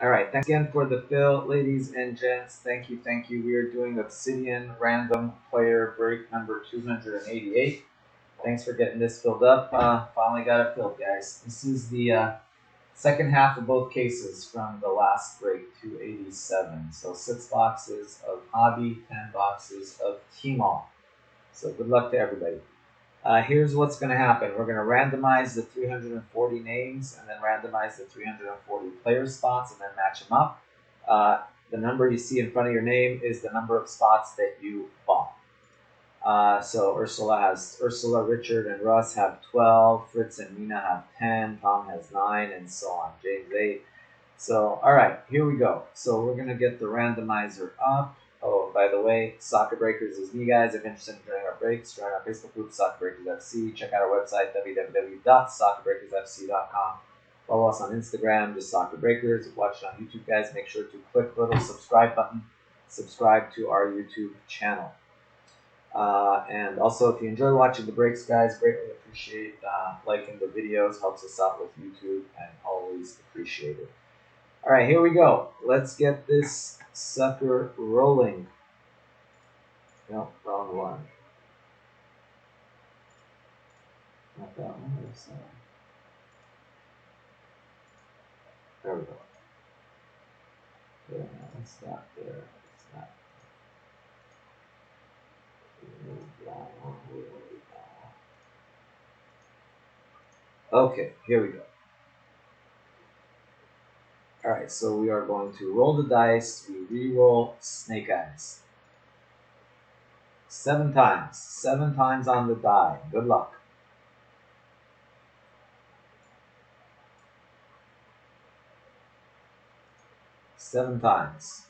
All right, thanks again for the fill, ladies and gents. Thank you, thank you. We are doing Obsidian random player break number 288. Thanks for getting this filled up. Finally got it filled, guys. This is the second half of both cases from the last break, 287. So 6 boxes of hobby, 10 boxes of Tmall. So good luck to everybody. Here's what's going to happen. We're going to randomize the 340 names and then randomize the 340 player spots and then match them up. The number you see in front of your name is the number of spots that you bought. So Ursula, Richard, and Russ have 12. Fritz and Mina have 10. Tom has 9, and so on. James 8. So, all right, here we go. So we're going to get the randomizer up. Oh, by the way, Soccer Breakers is me, guys. If you're interested in joining our breaks, join our Facebook group, Soccer Breakers FC. Check out our website, www.soccerbreakersfc.com. Follow us on Instagram, just Soccer Breakers. Watch it on YouTube, guys. Make sure to click the little subscribe button. Subscribe to our YouTube channel. And also, if you enjoy watching the breaks, guys, greatly appreciate liking the videos. Helps us out with YouTube, and always appreciate it. All right, here we go. Let's get this sucker rolling. No, wrong one. Not that one. There we go. Yeah, it's not there. It's not. Okay, here we go. All right, so we are going to roll the dice. We re-roll Snake Eyes. 7 times. 7 times on the die. Good luck. Seven times.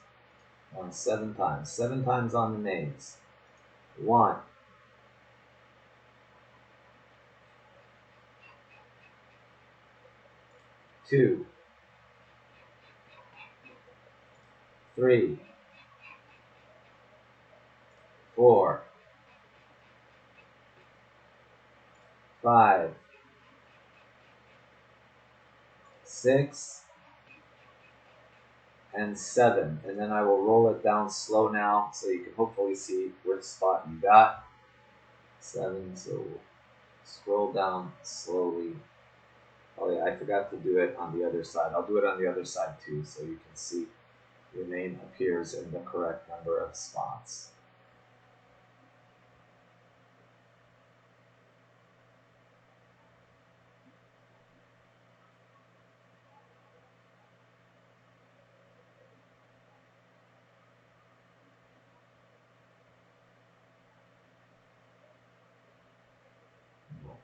7 times. 7 times on the names. 1. 2. 3. 4. 5. 6. And 7. And then I will roll it down slow now so you can hopefully see which spot you got. 7. So scroll down slowly. Oh yeah, I forgot to do it on the other side. I'll do it on the other side too so you can see your name appears in the correct number of spots.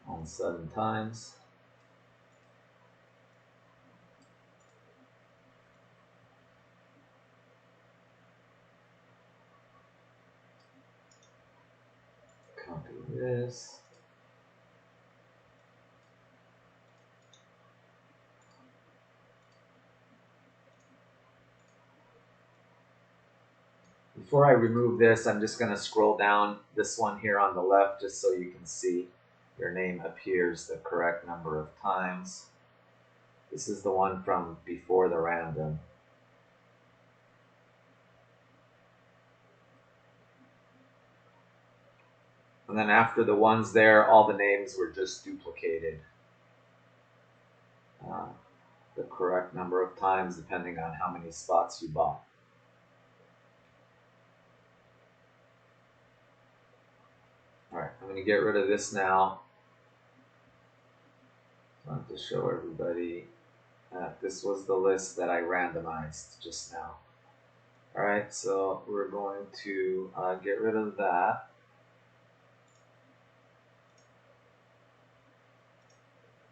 On 7 times. Copy this. Before I remove this, I'm just going to scroll down this one here on the left just so you can see your name appears the correct number of times. This is the one from before the random. And then after the ones there, all the names were just duplicated. The correct number of times depending on how many spots you bought. Alright, I'm going to get rid of this now. I want to show everybody that this was the list that I randomized just now. Alright, so we're going to get rid of that.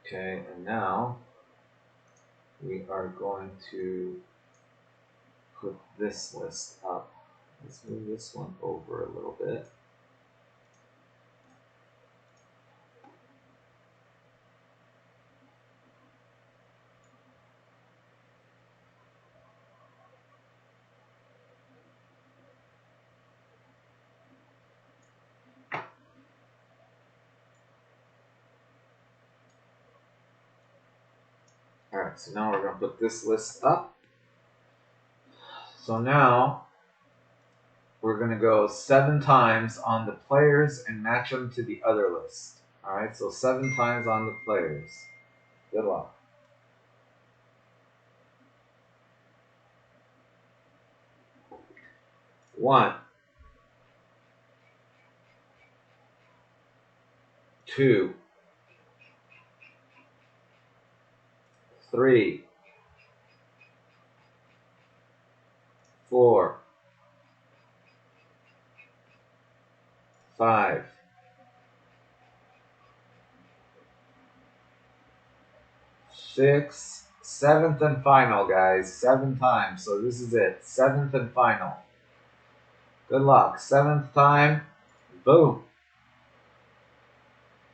Okay, and now we are going to put this list up. Let's move this one over a little bit. Alright, so now we're going to put this list up. So now we're going to go 7 times on the players and match them to the other list. Alright, so 7 times on the players. Good luck. One, 2, 3, 4, 5, 6, 7th and final, guys. 7 times. So this is it. 7th and final. Good luck. 7th time. Boom.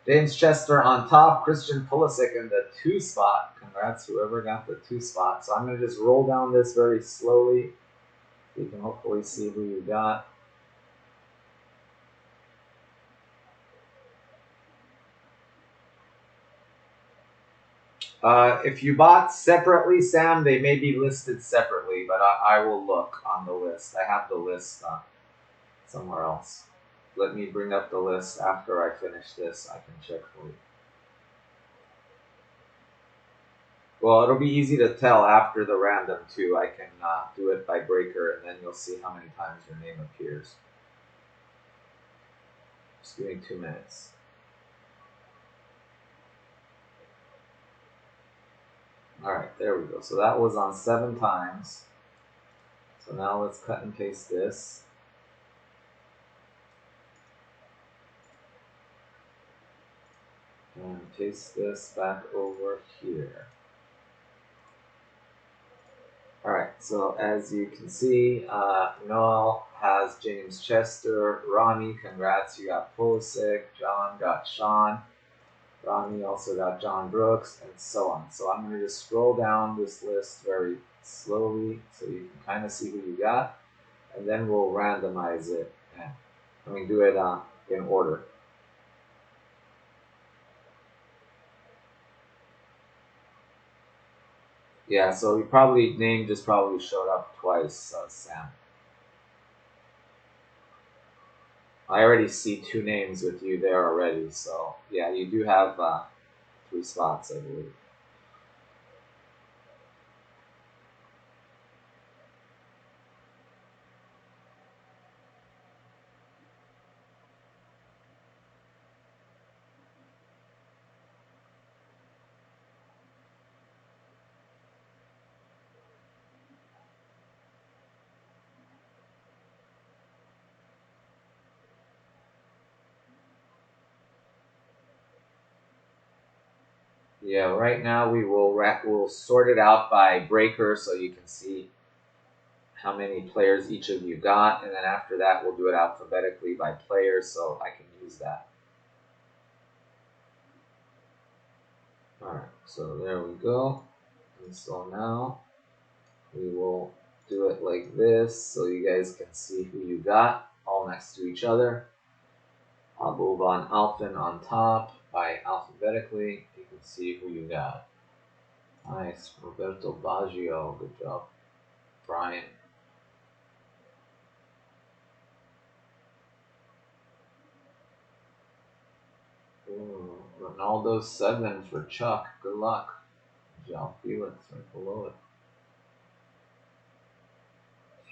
James Chester on top. Christian Pulisic in the 2 spot. Congrats, whoever got the 2 spot. So I'm going to just roll down this very slowly. You can hopefully see who you got. If you bought separately, Sam, they may be listed separately, but I will look on the list. I have the list somewhere else. Let me bring up the list after I finish this. I can check for you. Well, it'll be easy to tell after the random, too. I can do it by breaker, and then you'll see how many times your name appears. Just give me 2 minutes. Alright, there we go. So that was on 7 times. So now let's cut and paste this. And paste this back over here. Alright, so as you can see, Noel has James Chester, Ronnie, congrats, you got Pulisic, John got Sean, Ronnie also got John Brooks, and so on. So I'm going to just scroll down this list very slowly so you can kind of see who you got, and then we'll randomize it. Do it in order. Yeah, so you probably name just probably showed up twice, Sam. I already see 2 names with you there already, so yeah, you do have 3 spots, I believe. Yeah, right now we'll sort it out by breaker so you can see how many players each of you got, and then after that we'll do it alphabetically by players so I can use that. Alright, so there we go. And so now we will do it like this so you guys can see who you got all next to each other. I'll move on Alphen on top by alphabetically. You can see who you got. Nice, Roberto Baggio, good job. Brian. Ooh, Ronaldo 7 for Chuck, good luck. João Felix right below it.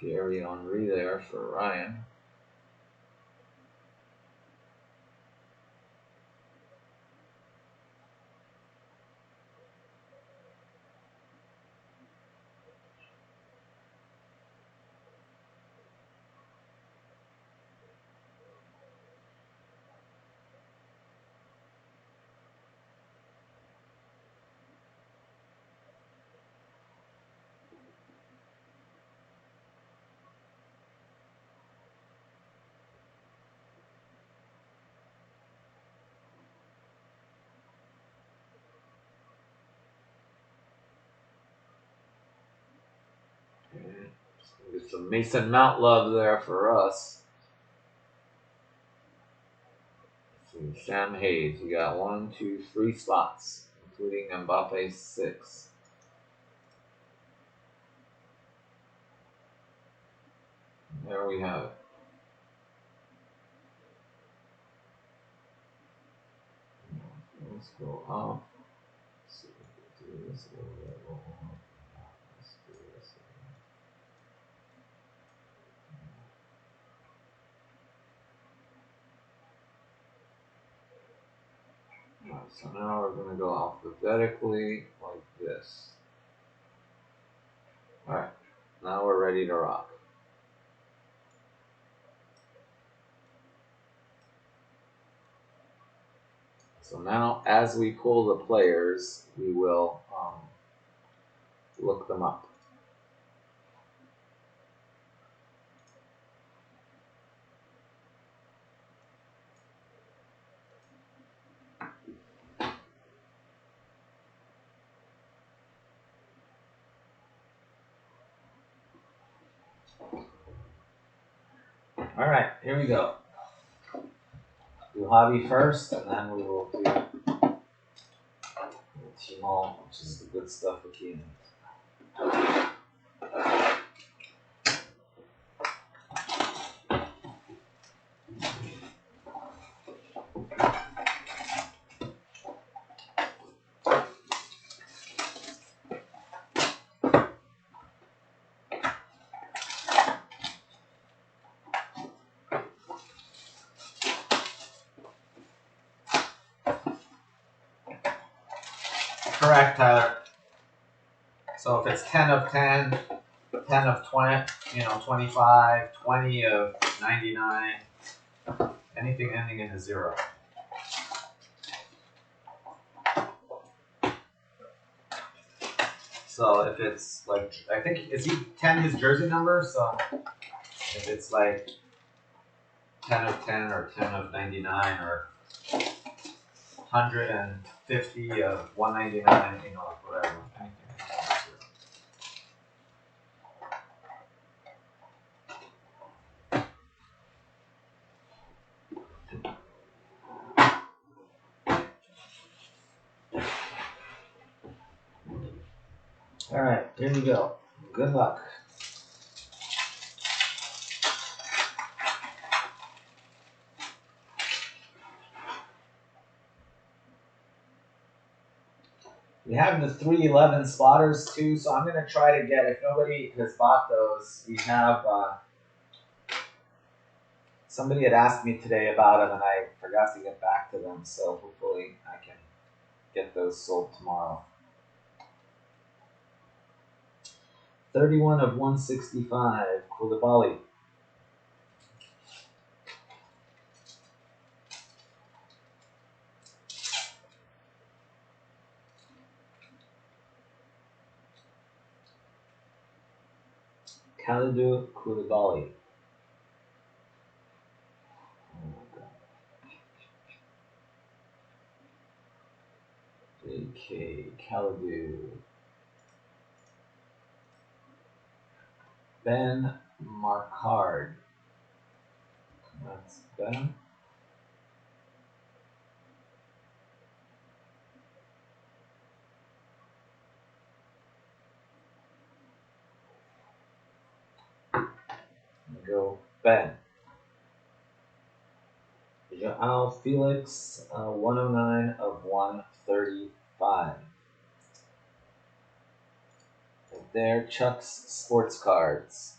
Thierry Henry there for Ryan. Get some Mason Mount love there for us. Sam Hayes, you got 1, 2, 3 spots, including Mbappe 6. there we have it. Let's go up. Let's see if we can do this a little bit. Let's do this. Alright, so now we're going to go alphabetically like this. Alright, now we're ready to rock. So now, as we pull the players, we will look them up. Alright, here we go. Do hobby first, and then we will do Tmall, which is the good stuff with Kane. Correct, Tyler. So if it's 10 of 10, 10 of 20, 25, 20 of 99, anything ending in a 0. So if it's like, I think, is he 10 his jersey number? So if it's like 10 of 10 or 10 of 99 or 150 of 199, whatever. Anything. All right, here we go. Good luck. We have the 311 spotters too, so I'm going to try to get, if nobody has bought those, we have, somebody had asked me today about them and I forgot to get back to them, so hopefully I can get those sold tomorrow. 31 of 165, Koulibaly. Kalidou Koulibaly. JK Kalidou. Ben Marcard. That's Ben. Go Ben. Joao Felix, 109 of 135. Right there, Chuck's sports cards.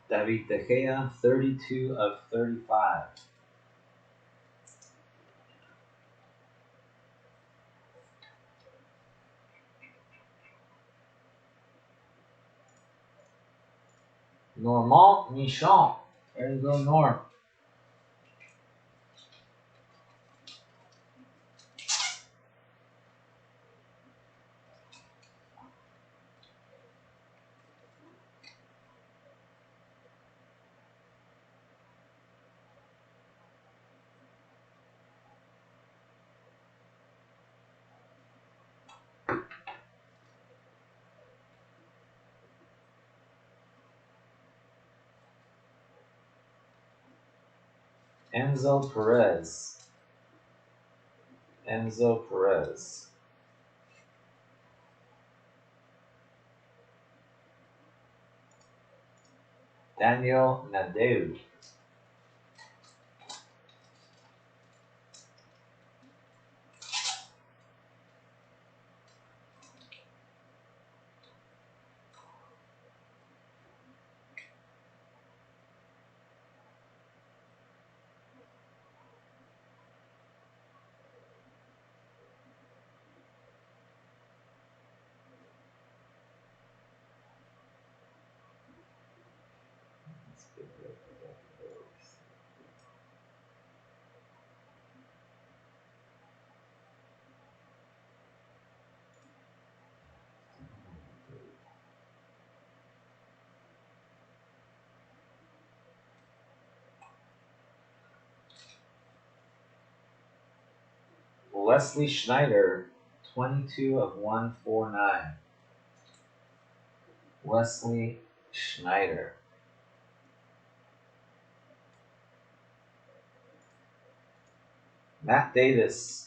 David De Gea, 32 of 35. Normand Michon. There you go, Norm. Enzo Perez. Enzo Perez. Daniel Nadeu. Wesley Schneider, 22 of 149. Wesley Schneider. Matt Davis.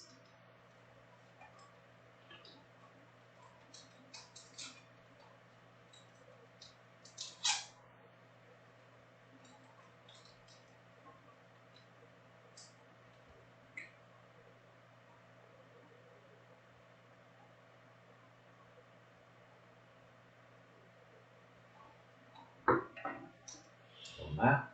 So Matt.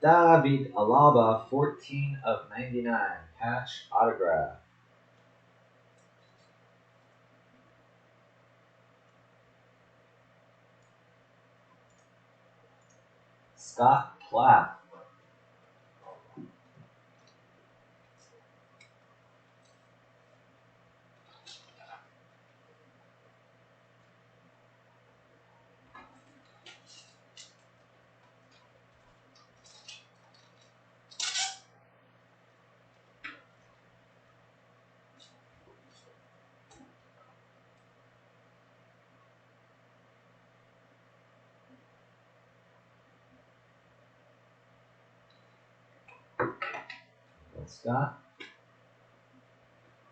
David Alaba, 14 of 99. Patch autograph. Scott Platt. Scott.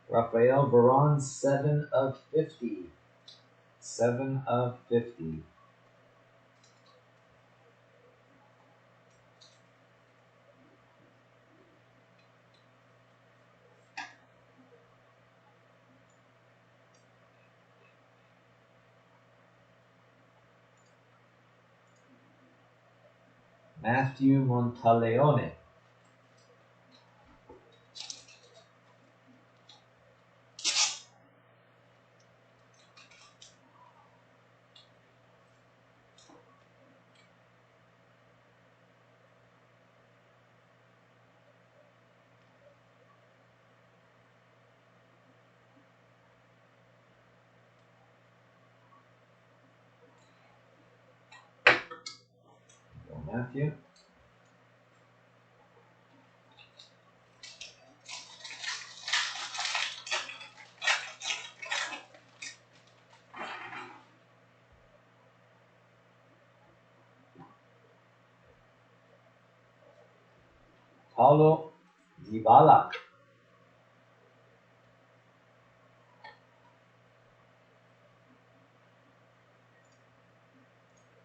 Rafael Varane, 7 of 50. 7 of 50. Matthew Montaleone. Matthew. Paulo Dybala.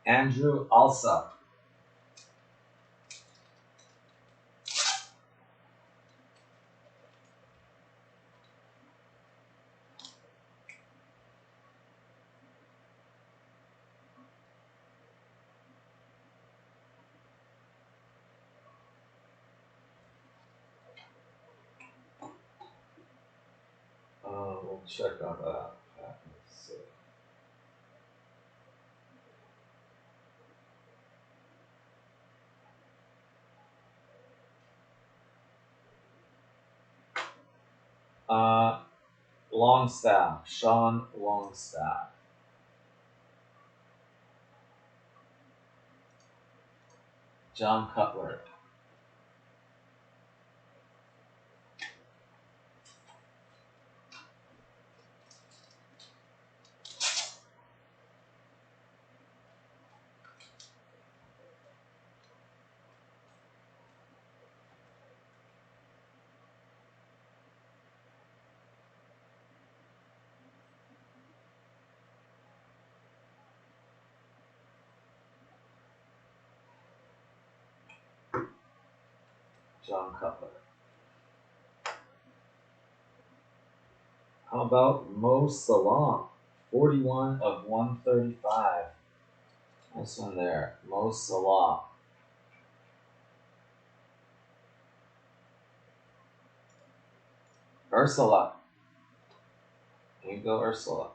Andrew Alsop. We'll check on that. Let's see. Longstaff. Sean Longstaff. John Cutler. John Cutler. How about Mo Salah? 41 of 135. Nice one there. Mo Salah. Ursula. Here you go, Ursula.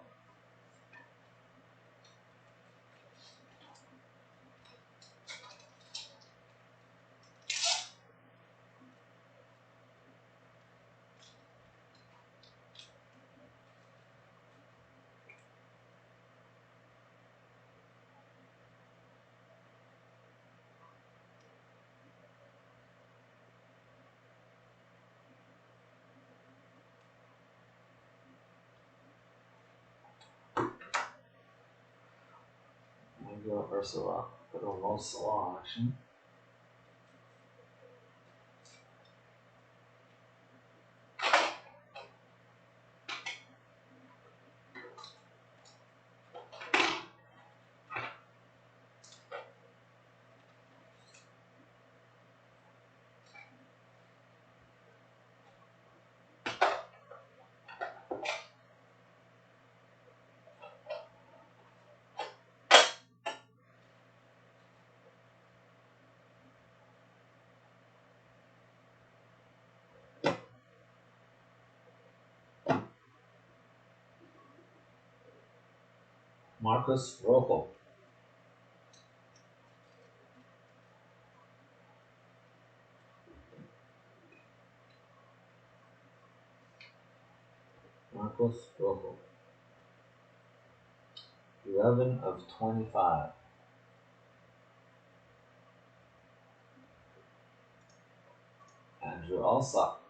There you go, Ursula. Good old Mo Salah action. Marcus Rojo. Marcus Rojo. 11 of 25. Andrew Alsop.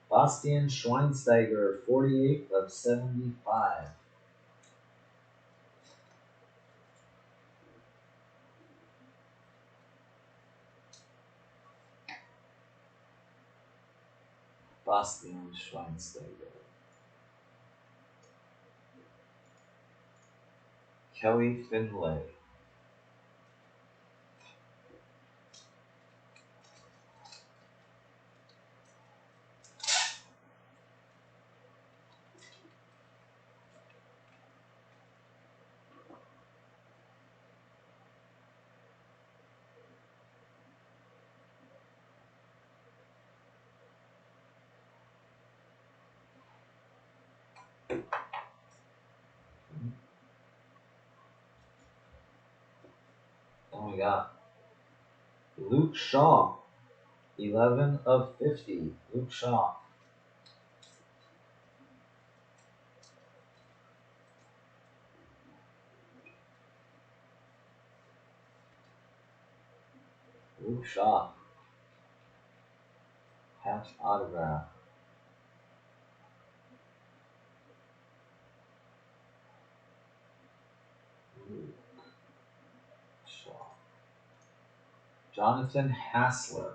Bastian Schweinsteiger, 48 of 75. Bastian Schweinsteiger. Kelly Finlay. Then we got Luke Shaw, 11 of 50. Luke Shaw. Luke Shaw. Patch autograph. Luke Shaw. Jonathan Hassler.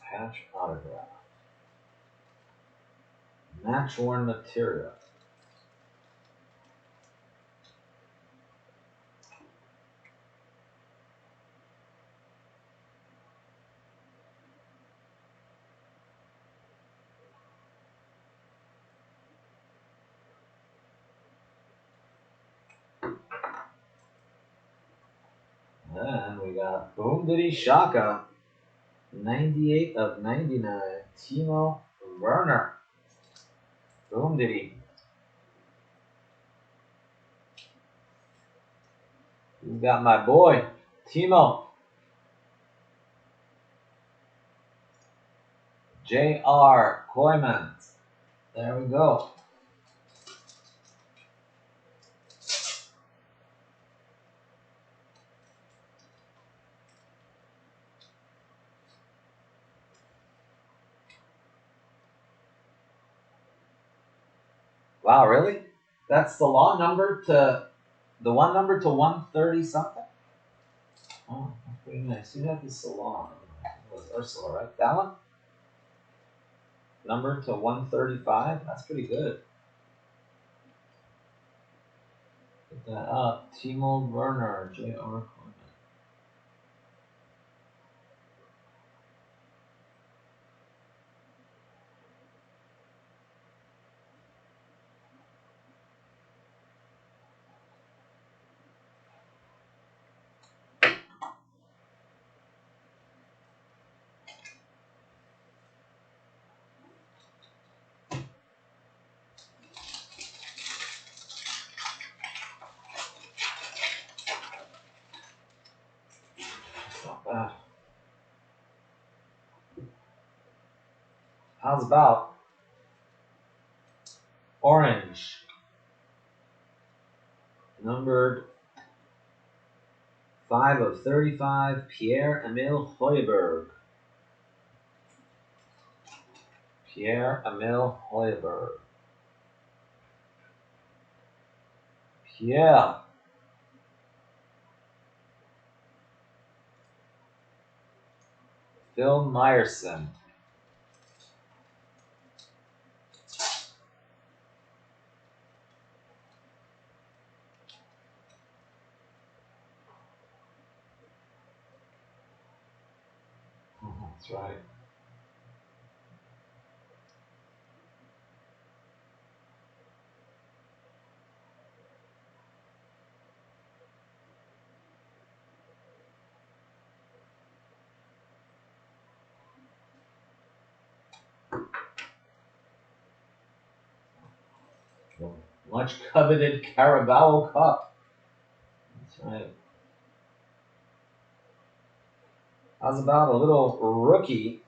Patch autograph. Match worn material. Then we got Boom Diddy Shaka, 98 of 99. Timo Werner. Boom Diddy. You got my boy, Timo. J.R. Koyman. There we go. Wow, really? That's the long number to The one number to 130 something? Oh, that's pretty nice. You have this so long. It was Ursula, right? That one? Number to 135? That's pretty good. Get that up. Tmall Werner, J.R. Not bad. How's about orange? Numbered 5 of 35, Pierre-Emile Højbjerg. Pierre-Emile Højbjerg. Pierre. Phil Meyerson. That's right. The much coveted Carabao Cup. That's right. How's about a little rookie,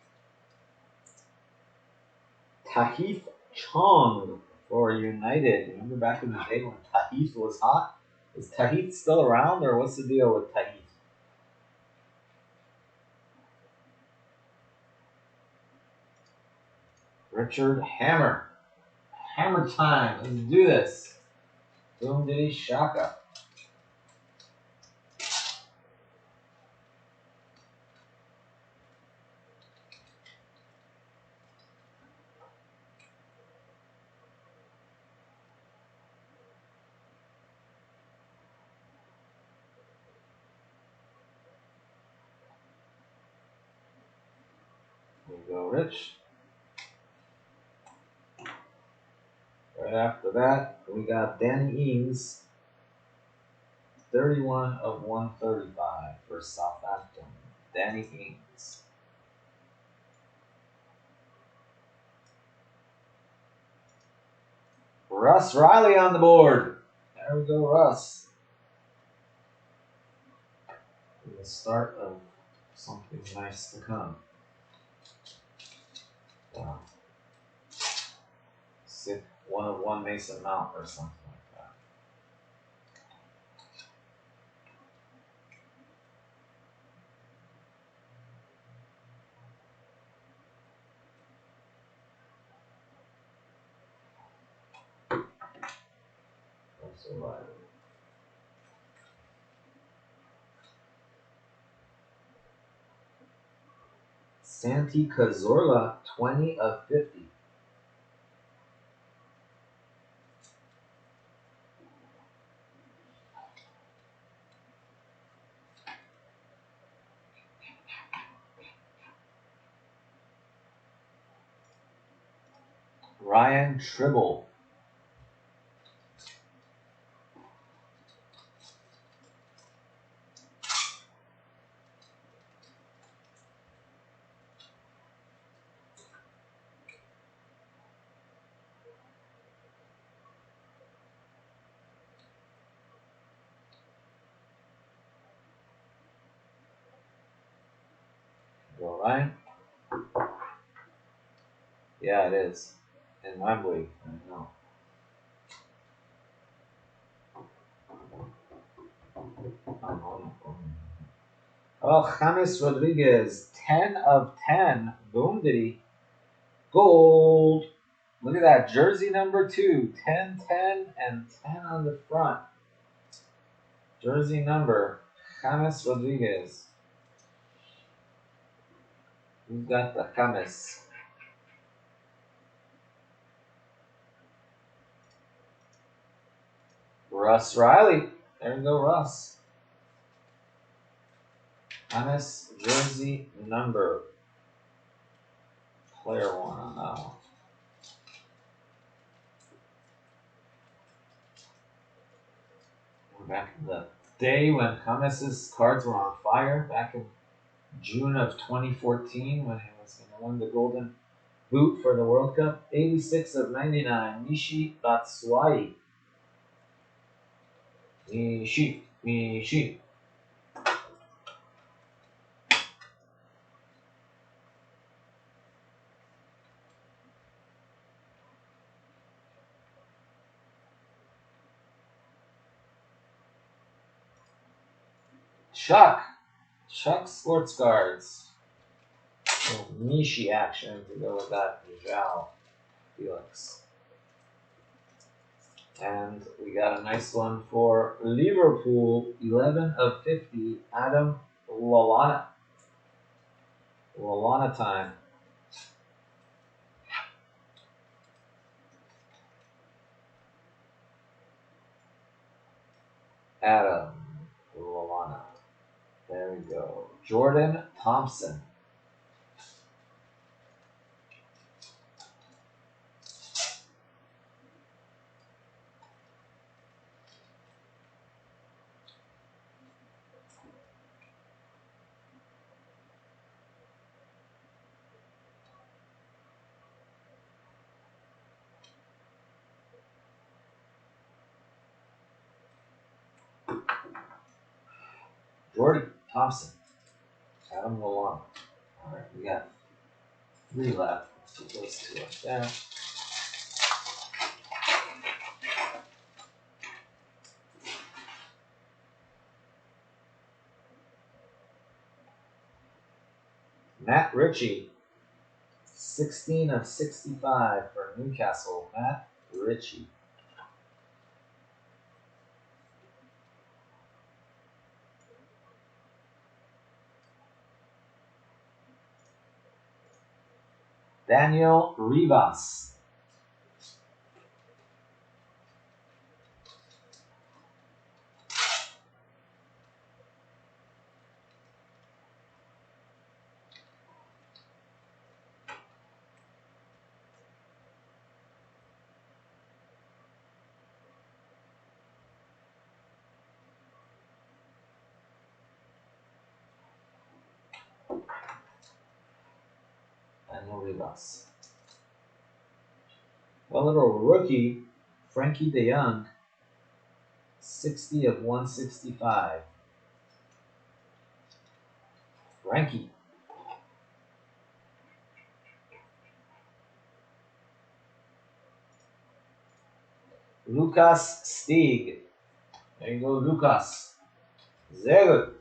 Tahith Chong for United? Remember back in the day when Tahith was hot? Is Tahith still around, or what's the deal with Tahith? Richard Hammer. Hammer time. Let's do this. Boom diddy shaka. There you go, Rich. Right after that, we got Danny Ings, 31 of 135 for Southampton. Danny Ings. Russ Riley on the board. There we go, Russ. The start of something nice to come. Sick 1 of 1 Mason Mount or something like that. That's all right. Santi Cazorla, 20 of 50. Ryan Tribble. Go Ryan. Yeah, it is. In Wembley, I know. Oh, James Rodriguez, 10 of 10. Boom diddy. Gold. Look at that. Jersey number 2. 10, 10, and 10 on the front. Jersey number, James Rodriguez. Who's got the James? Russ Riley. There you go, Russ. James jersey number. Player 1 on that one. We're back in the day when James's cards were on fire, back in June of 2014 when he was going to win the Golden Boot for the World Cup. 86 of 99, Mishi Batshuayi. Mishi. Chuck Sports Cards. Mishi action to go with that João Felix. And we got a nice one for Liverpool, 11 of 50, Adam Lallana. Lallana time. Adam Lallana. There we go. Jordan Thompson. Jordy Thompson. Adam Lallana. Alright, we got 3 left. Let's put those 2 up there. Matt Ritchie. 16 of 65 for Newcastle. Matt Ritchie. Daniel Rivas. Daniel Rivas. A little rookie, Frankie de Jong. 60 of 165. Frankie. Lucas Stieg. There you go, Lucas. Sehr gut.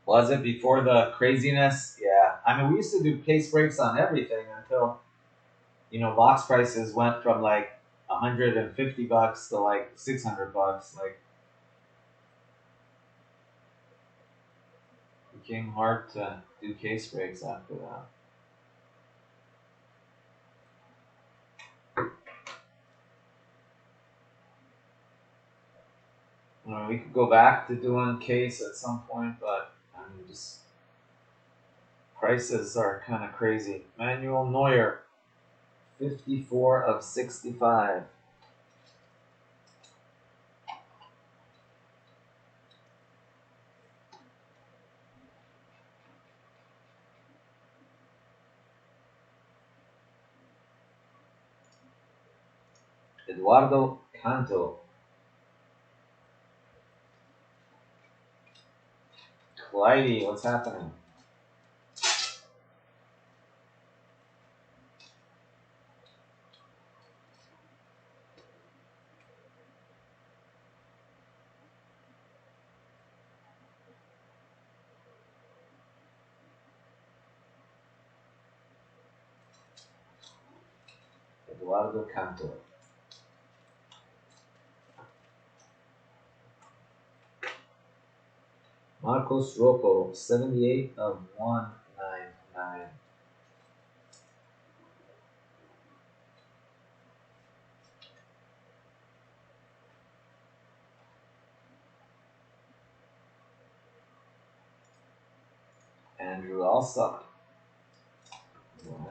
Was it before the craziness? Yeah. I mean, we used to do case breaks on everything until, box prices went from like $150 to like $600. Like, it became hard to do case breaks after that. We could go back to doing case at some point, but just prices are kind of crazy. Manuel Neuer, 54 of 65. Eduardo Canto. Clyde, what's happening? Eduardo Cantor. Marcos Rocco, 78 of 199. Andrew Alsop.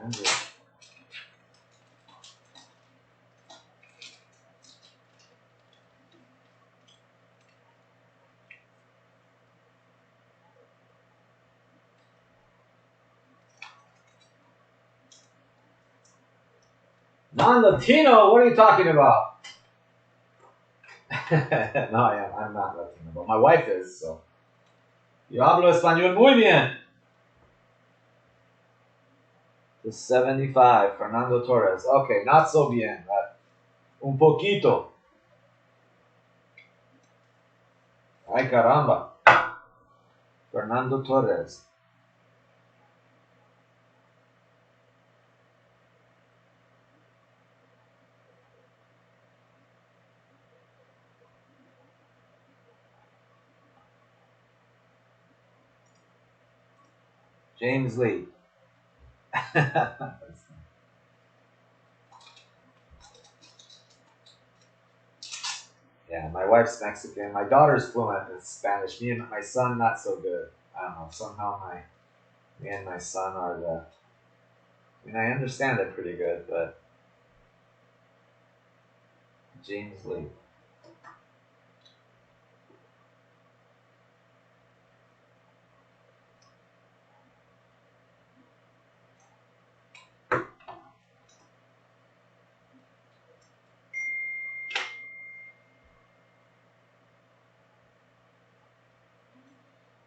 Andrew. Non-Latino? What are you talking about? No, I'm not Latino, but my wife is, so. Yo hablo español muy bien. The 75, Fernando Torres. Okay, not so bien, but un poquito. Ay, caramba. Fernando Torres. James Lee. Yeah, my wife's Mexican. My daughter's fluent in Spanish. Me and my son, not so good. I don't know. Somehow me and my son are the. I mean, I understand it pretty good, but James Lee.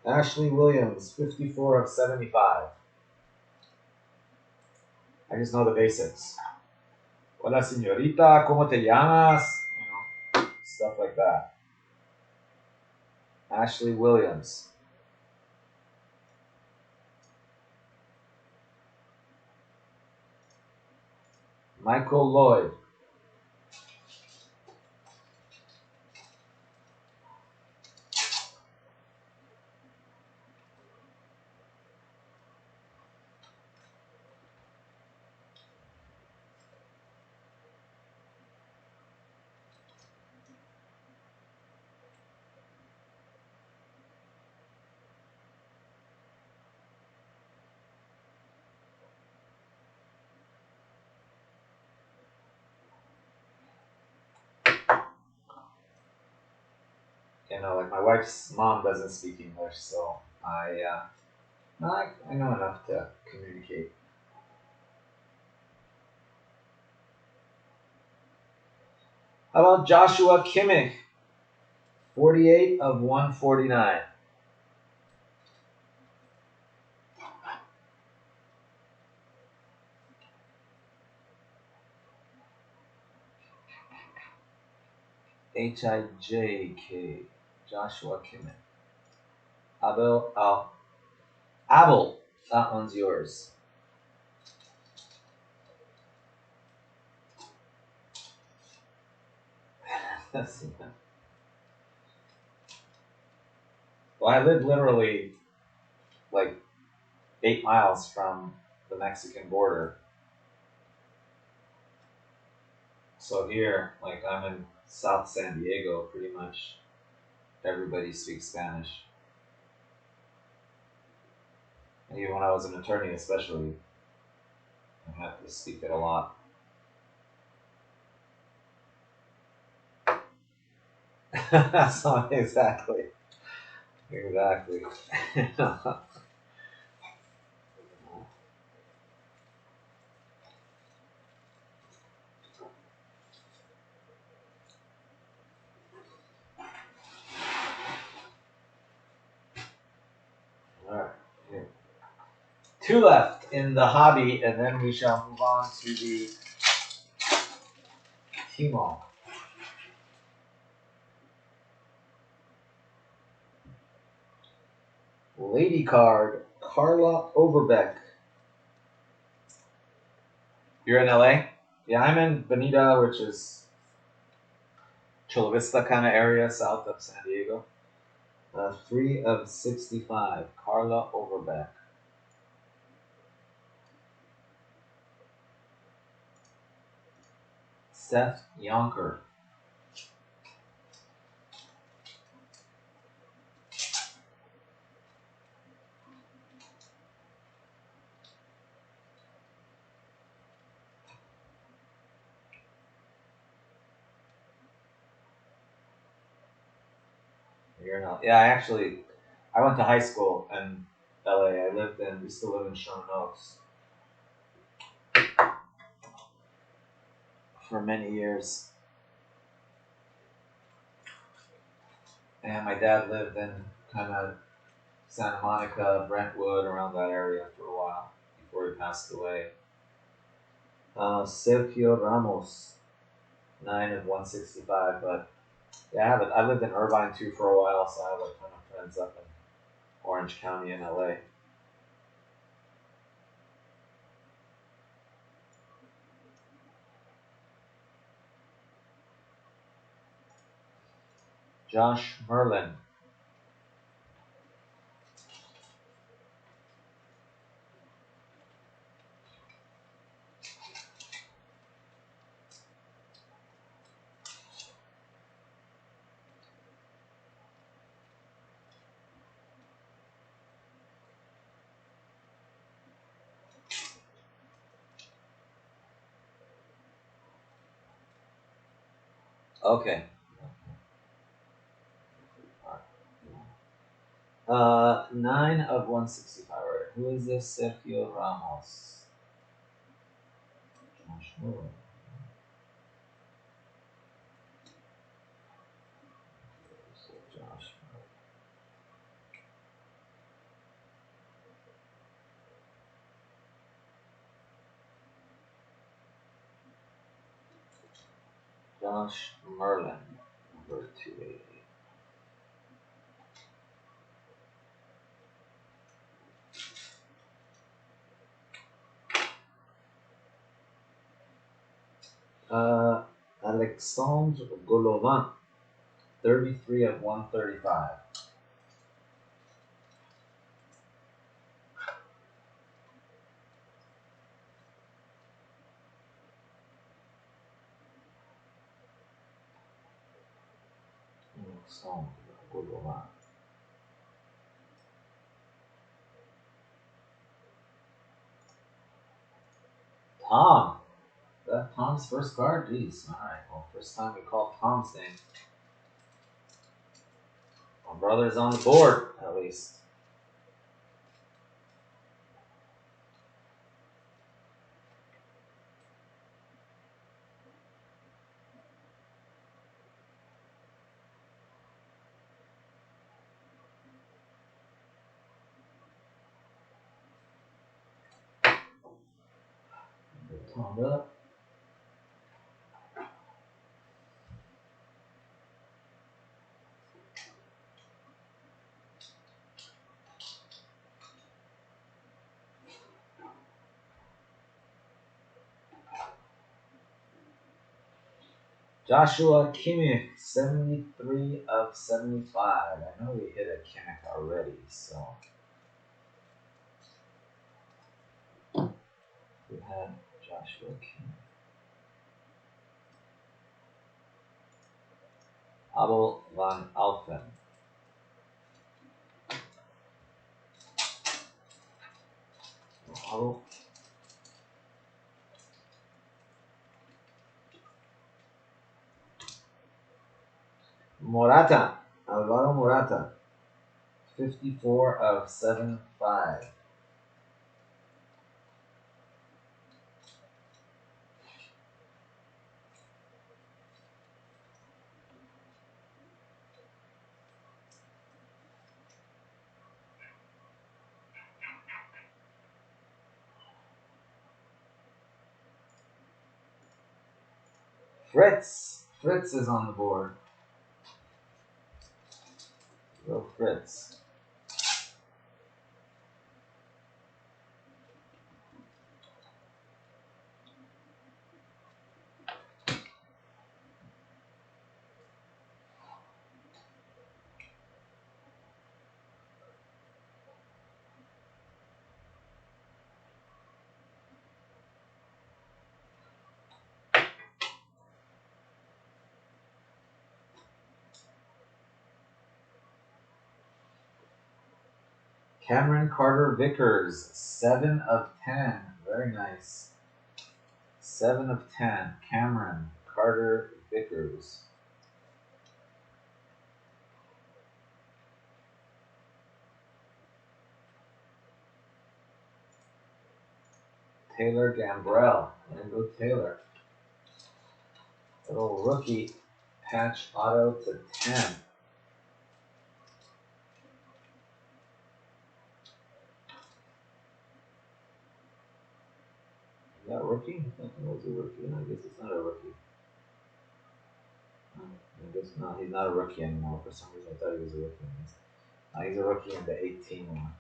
Ashley Williams, 54 of 75. I just know the basics. Hola, señorita, ¿cómo te llamas? You know, stuff like that. Ashley Williams. Michael Lloyd. You know, like my wife's mom doesn't speak English, so I know enough to communicate. How about Joshua Kimmich? 48 of 149. Hijk. Joshua Kimmich. Abel, that one's yours. Well, I live literally like 8 miles from the Mexican border. So here, like I'm in South San Diego, pretty much everybody speaks Spanish. And even when I was an attorney, especially, I had to speak it a lot. So exactly. Alright. 2 left in the hobby, and then we shall move on to the Tmall. Lady card, Carla Overbeck. You're in LA? Yeah, I'm in Bonita, which is Chula Vista kind of area south of San Diego. 3 of 65, Carla Overbeck. Seth Yonker. You're not. Yeah, I went to high school in LA. We still live in Sherman Oaks for many years. And my dad lived in kind of Santa Monica, Brentwood, around that area for a while before he passed away. Sergio Ramos, 9 of 165. But yeah, I lived in Irvine too for a while, so I have a ton of friends up in Orange County in LA. Josh Merlin. Okay. 9 of 165. Right. Who is this? Sergio Ramos. Josh Merlin. Josh Merlin. Josh Merlin, number 288. Alexandre Golovin, 33 of 135. Alexandre Golovin. Tom. That Tom's first card? Jeez. Alright, well, first time we called Tom's name. My brother's on the board, at least. Tom up. Joshua Kimmich, 73 of 75. I know we hit a Kimmich already, so. We had Joshua Kimmich. Abel van Alphen. Abel. Morata. Alvaro Morata. 54 of 75. Fritz. Fritz is on the board. Go Fritz. Cameron Carter Vickers, 7 of 10. Very nice. 7 of 10. Cameron Carter Vickers. Taylor Gambrell. There you go, Taylor. Little rookie patch auto to 10. Is that a rookie? I thought it was a rookie. I guess it's not a rookie. I guess not. He's not a rookie anymore. For some reason, I thought he was a rookie. He's a rookie in the 18 one.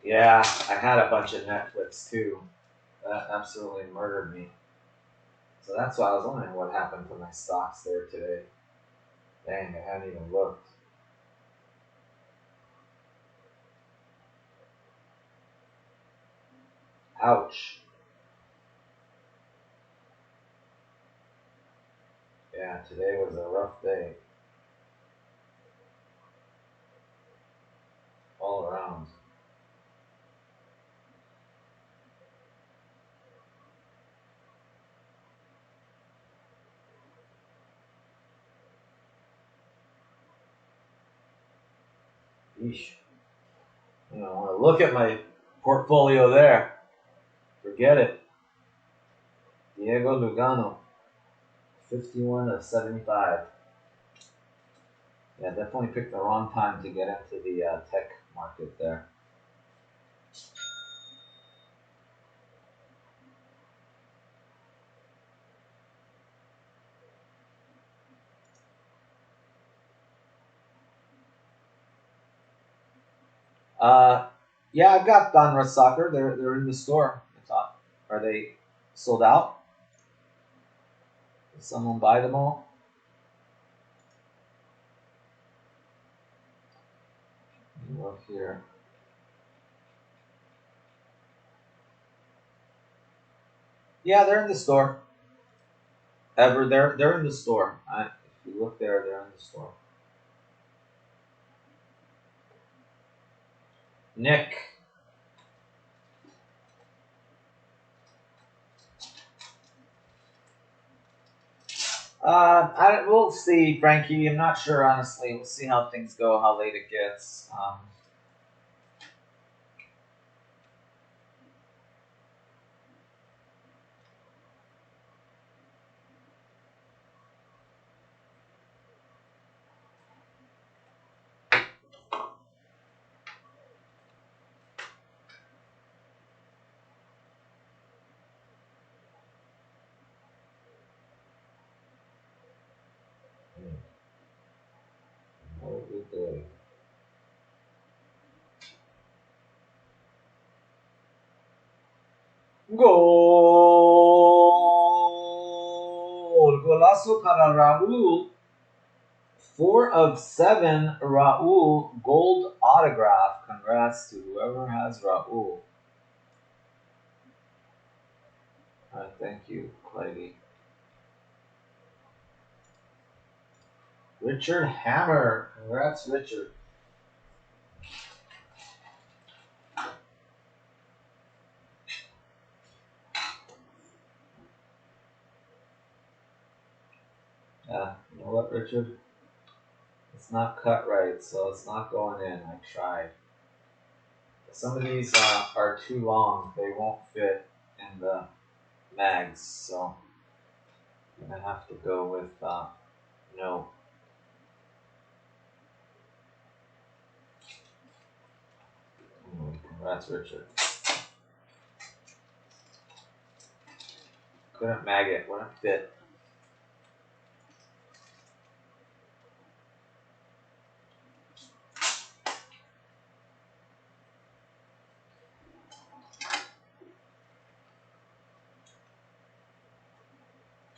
Yeah, I had a bunch of Netflix too. That absolutely murdered me. So that's why I was wondering what happened to my stocks there today. Dang, I hadn't even looked. Ouch. Yeah, today was a rough day. All around. Yeesh. You know, want to look at my portfolio there. Forget it. Diego Lugano, 51 of 75. Yeah, definitely picked the wrong time to get into the tech market there. Yeah, I've got Donruss Soccer. They're in the store. I thought, are they sold out? Did someone buy them all? Look here. Yeah, they're in the store. They're in the store. If you look there, they're in the store. Nick. We'll see, Frankie. I'm not sure, honestly. We'll see how things go, how late it gets. Have a good day. Goal! Golazo para Raul. 4 of 7, Raul. Gold autograph. Congrats to whoever has Raul. Alright, thank you, Cleggy. Richard Hammer. Congrats, Richard. Yeah, you know what, Richard? It's not cut right, so it's not going in. I tried. Some of these are too long. They won't fit in the mags, so I'm going to have to go with no. Congrats, Richard. Couldn't mag it. Wouldn't fit.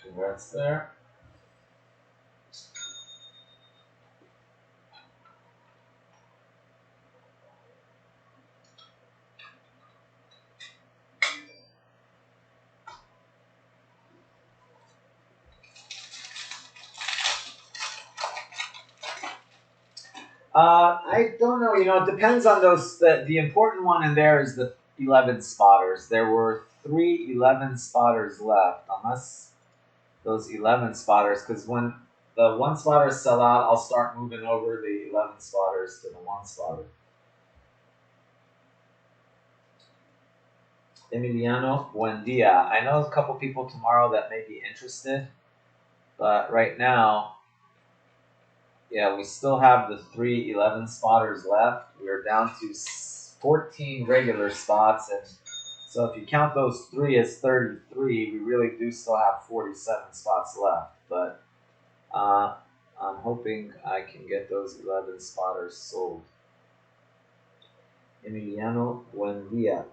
Congrats there. I don't know. You know, it depends on those. The important one in there is the 11 spotters. There were 3 11 spotters left, unless those 11 spotters, because when the 1 spotters sell out, I'll start moving over the 11 spotters to the 1 spotter. Emiliano Buendia. I know a couple people tomorrow that may be interested, but right now, yeah, we still have the 3 11 spotters left. We're down to 14 regular spots, and so if you count those 3 as 33, we really do still have 47 spots left. But I'm hoping I can get those 11 spotters sold. Emiliano Buendia.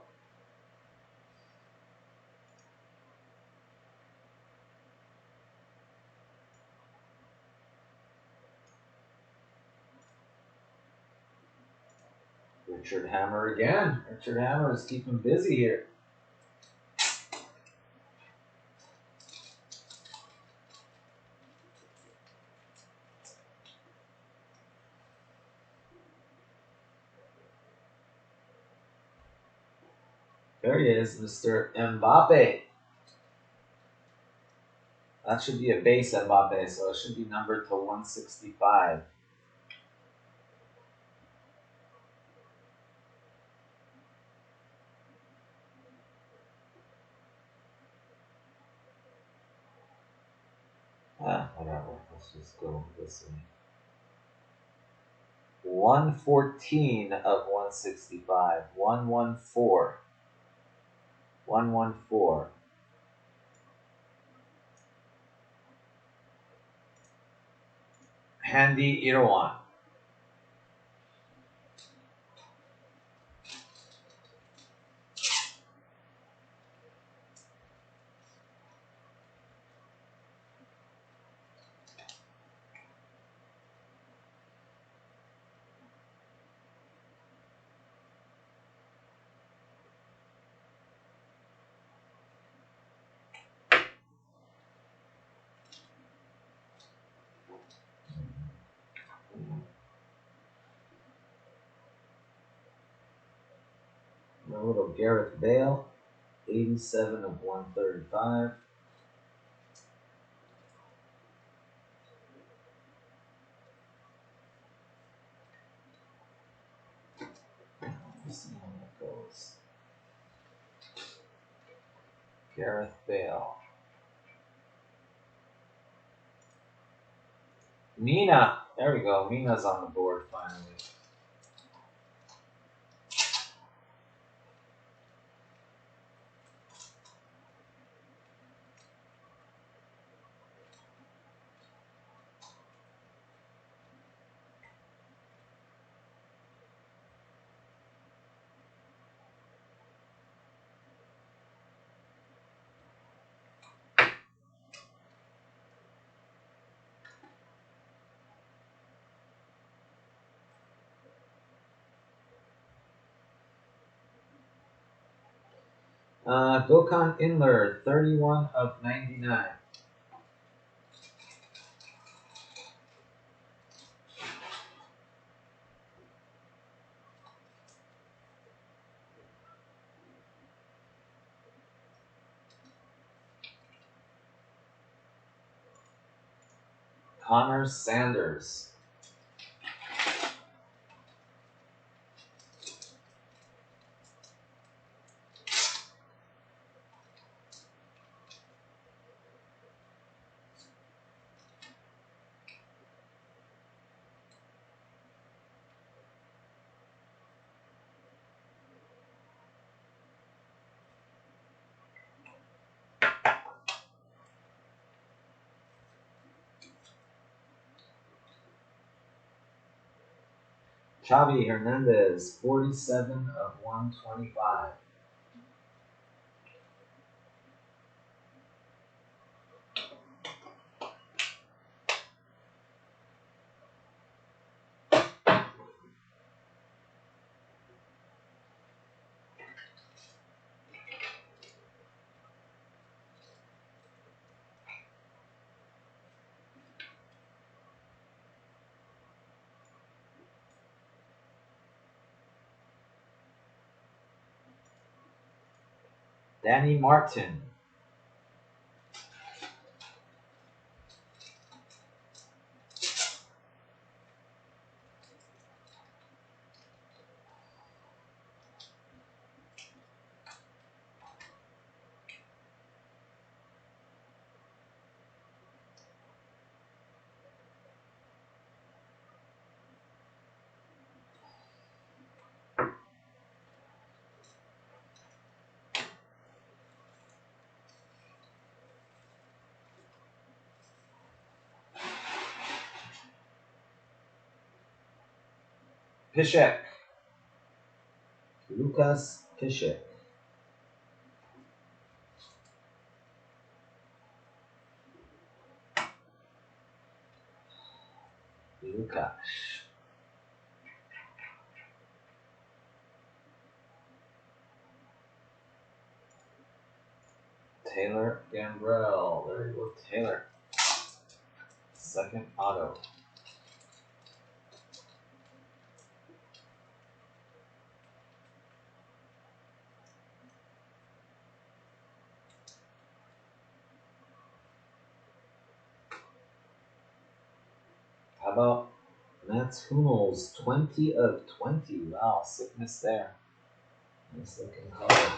Richard Hammer again. Richard Hammer is keeping busy here. There he is, Mr. Mbappe. That should be a base Mbappe, so it should be numbered to 165. Whatever. Let's just go this way. 114 of 165. 114. 114. Handy Irawan. A little Gareth Bale. 87 of 135. Let's see how that goes. Gareth Bale. Mina. There we go. Mina's on the board finally. Gökhan Inler, 31 of 99. Connor Sanders. Xavi Hernandez, 47 of 125. Danny Martin. Piszczek. Lukas Piszczek. Lukas. Taylor Gambrell. There you go, Taylor. Second auto. How about Mats Hummels, 20 of 20. Wow, sickness there. Nice looking color.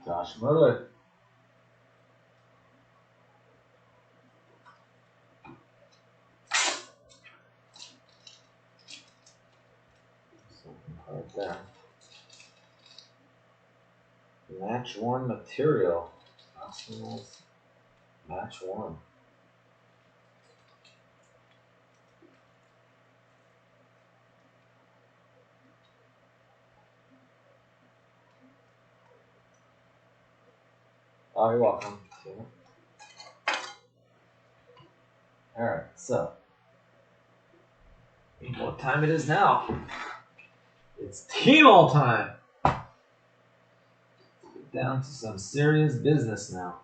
Josh Mueller. Something right there. Match 1 material. Arsenal's match 1. Oh, you're welcome. Alright, so. You know what time it is now? It's Tmall time! Get down to some serious business now.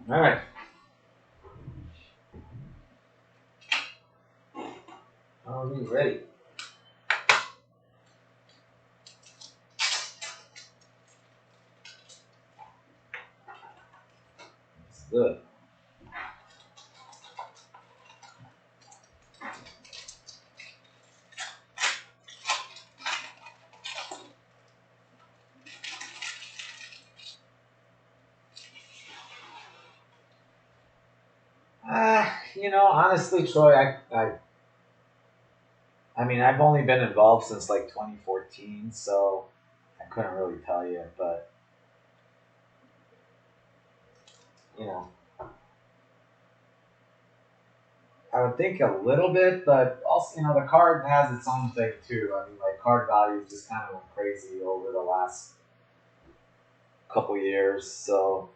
All right. Are we ready? It's good. Honestly, Troy, I mean, I've only been involved since like 2014, so I couldn't really tell you, but you know, I would think a little bit, but also, the card has its own thing too. I mean, like card values just kind of went crazy over the last couple years, so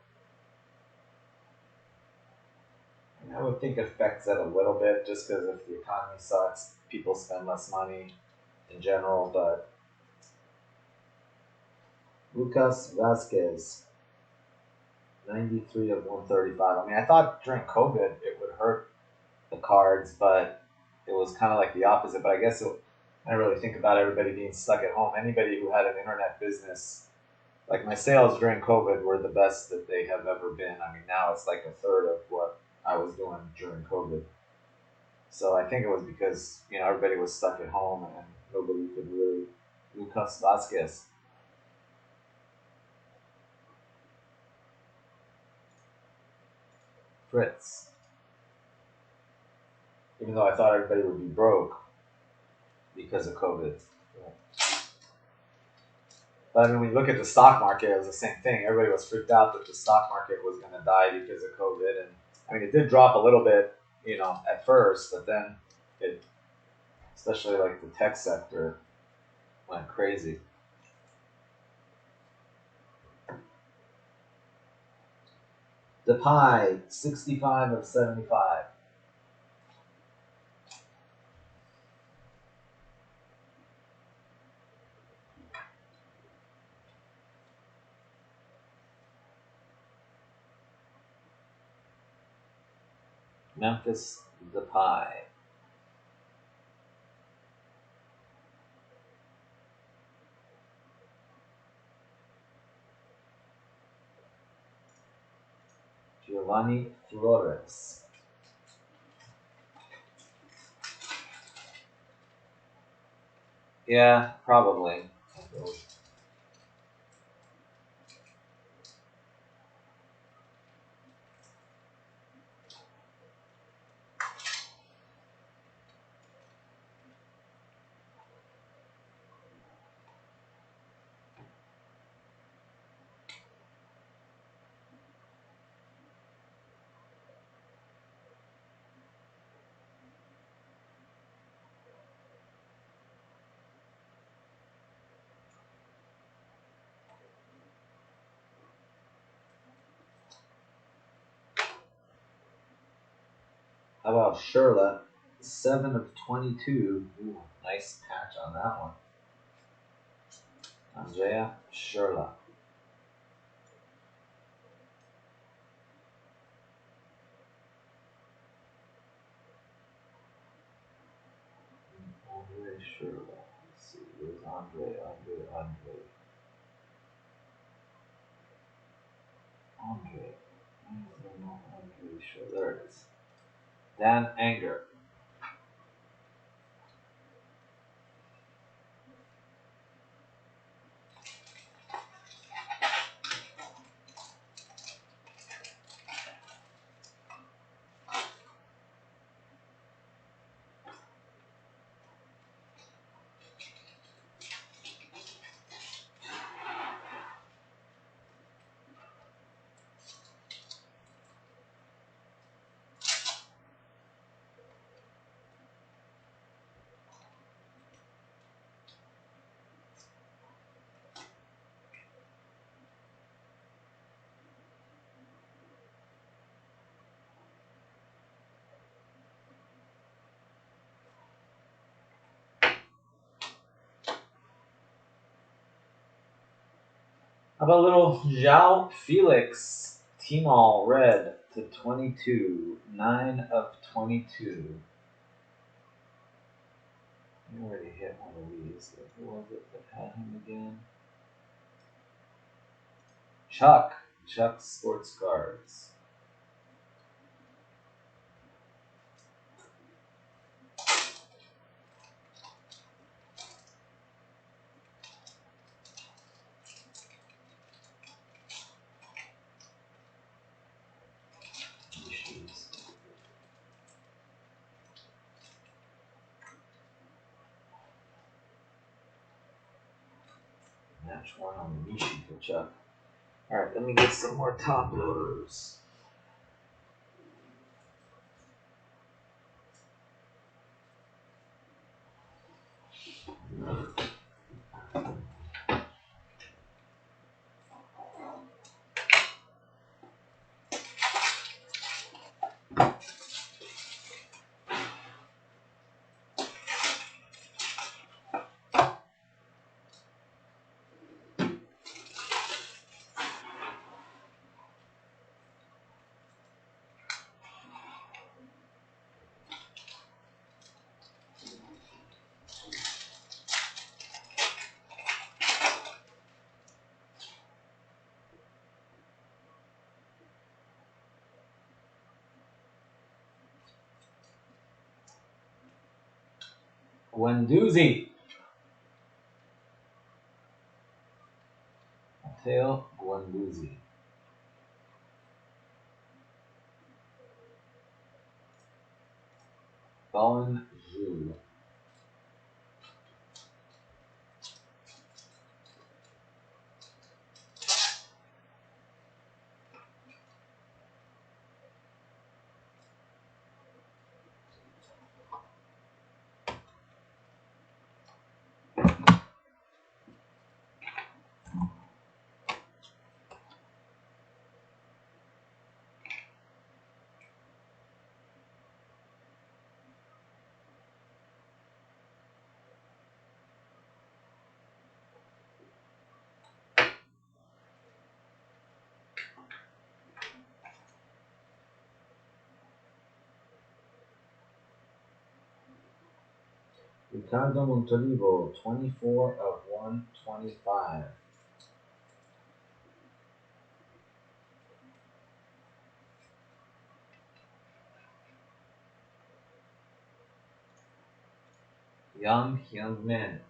I would think it affects it a little bit just because if the economy sucks, people spend less money in general. But Lucas Vasquez, 93 of 135. I mean, I thought during COVID it would hurt the cards, but it was kind of like the opposite. But I guess I really think about everybody being stuck at home. Anybody who had an internet business, like my sales during COVID were the best that they have ever been. I mean, now it's like a third of what I was doing during COVID. So I think it was because everybody was stuck at home and nobody could really. Lucas Vasquez. Fritz. Even though I thought everybody would be broke because of COVID. But I mean, when you look at the stock market, it was the same thing. Everybody was freaked out that the stock market was going to die because of COVID. And I mean, it did drop a little bit, at first, but then it, especially like the tech sector, went crazy. The pie, 65 of 75. Memphis Depay. Giovanni Flores. Yeah, probably. How about Sherla? 7 of 22. Ooh, nice patch on that one. Andrea Sherla. Andre Sherla. Let's see. Where's Andre. Andre. Andre Sherla. There it is. Dan Anger. How about little Zhao Felix? Tmall red to 22. 9 of 22. I already hit one of these. Who was it that had him again? Chuck. Chuck Sports Cards. Match one on the Mishi for Chuck. Alright, let me get some more top loaders. Guendouzi. Matteo Guendouzi. Bonjour. Ricardo Montolivo, 24 of 125. Young Men.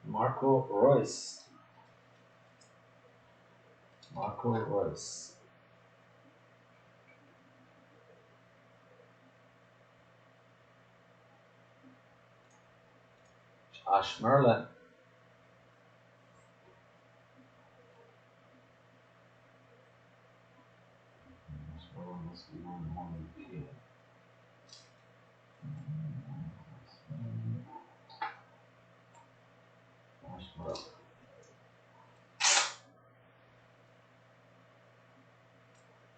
Marco Reus. Marco Reus. Josh Merlin. Must be one here. Josh Merlin.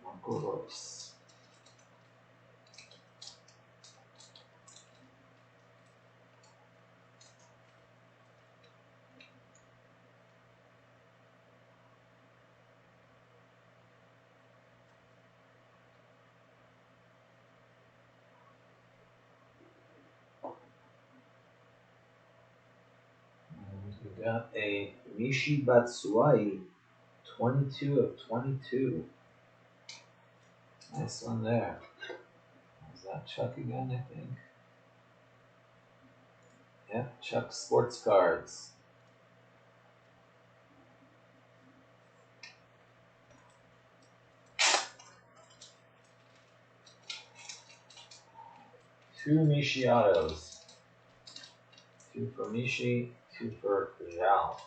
Marco Reus. We got a Mishi Batshuayi, 22 of 22. Nice one there. Was that Chuck again, I think? Yep, Chuck Sports Cards. Two Mishi autos. Two for Mishi, two for Zhao.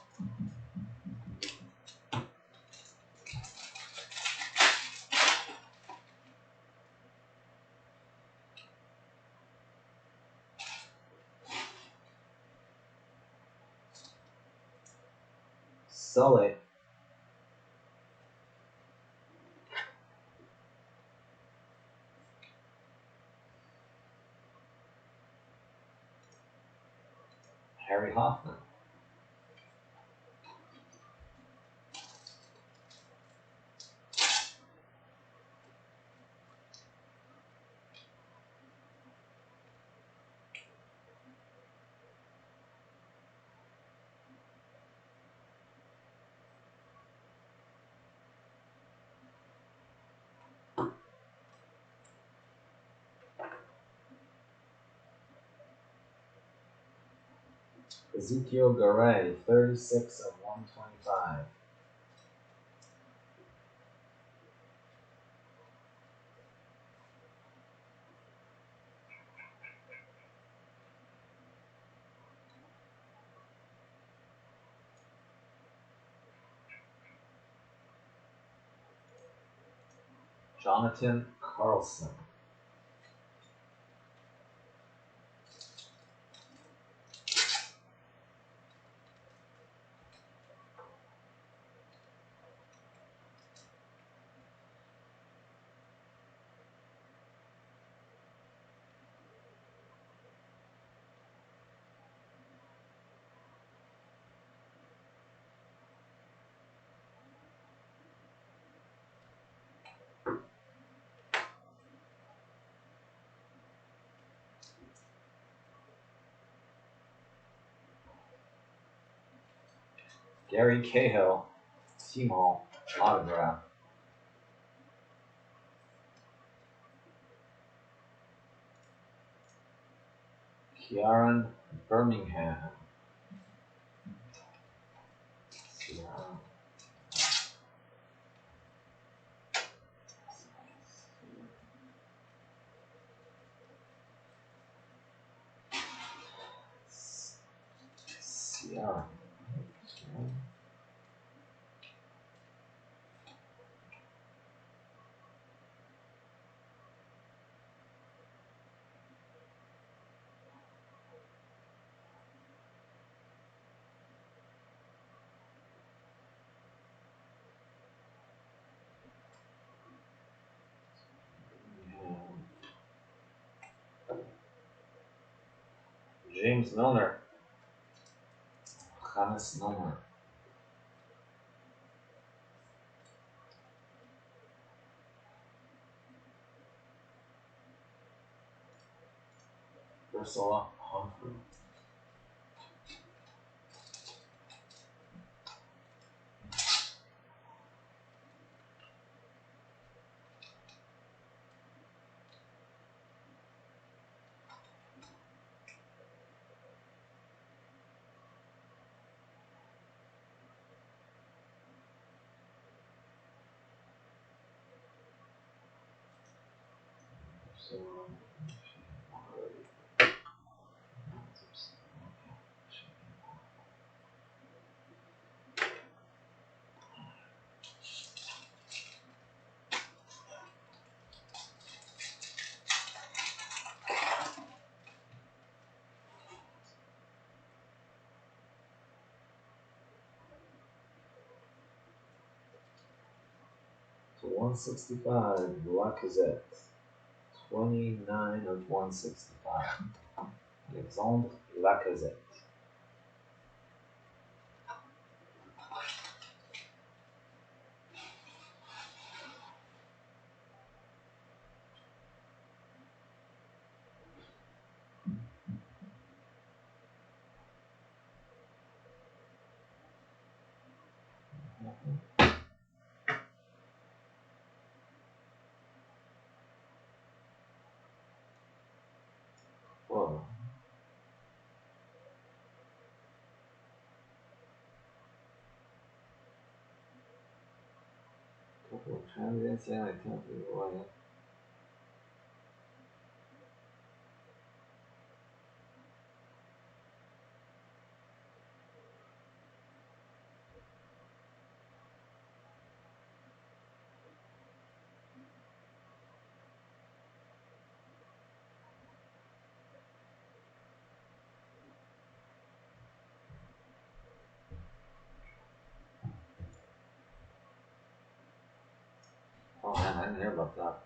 Sully. Harry Hoffman. Ezekiel Garay, 36 of 125. Jonathan Carlson. Gary Cahill, Tmall, autograph. Kieran Birmingham. Sierra. James Milner. Hannes Milner. Ursula Humphrey. So, 165, Lacazette. 29 of 165. Alexandre Lacazette. Whoa. Couple of transients, yeah, I can't be why. didn't hear about that.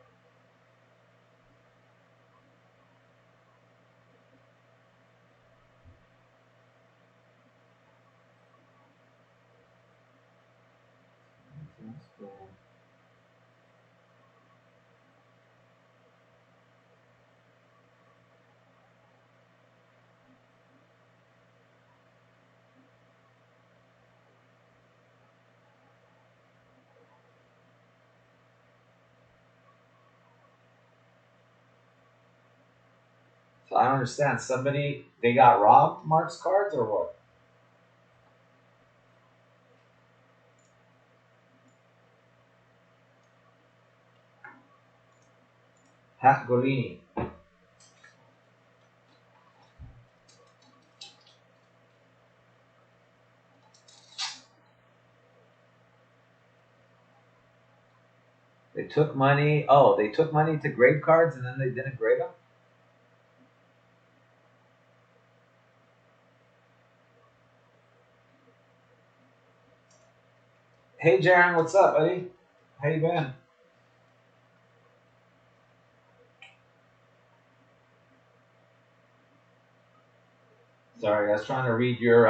So I don't understand. Somebody, they got robbed, Mark's cards, or what? Hat Golini. They took money. Oh, they took money to grade cards and then they didn't grade them? Hey, Jaron, what's up, buddy? How you been? Sorry, I was trying to read your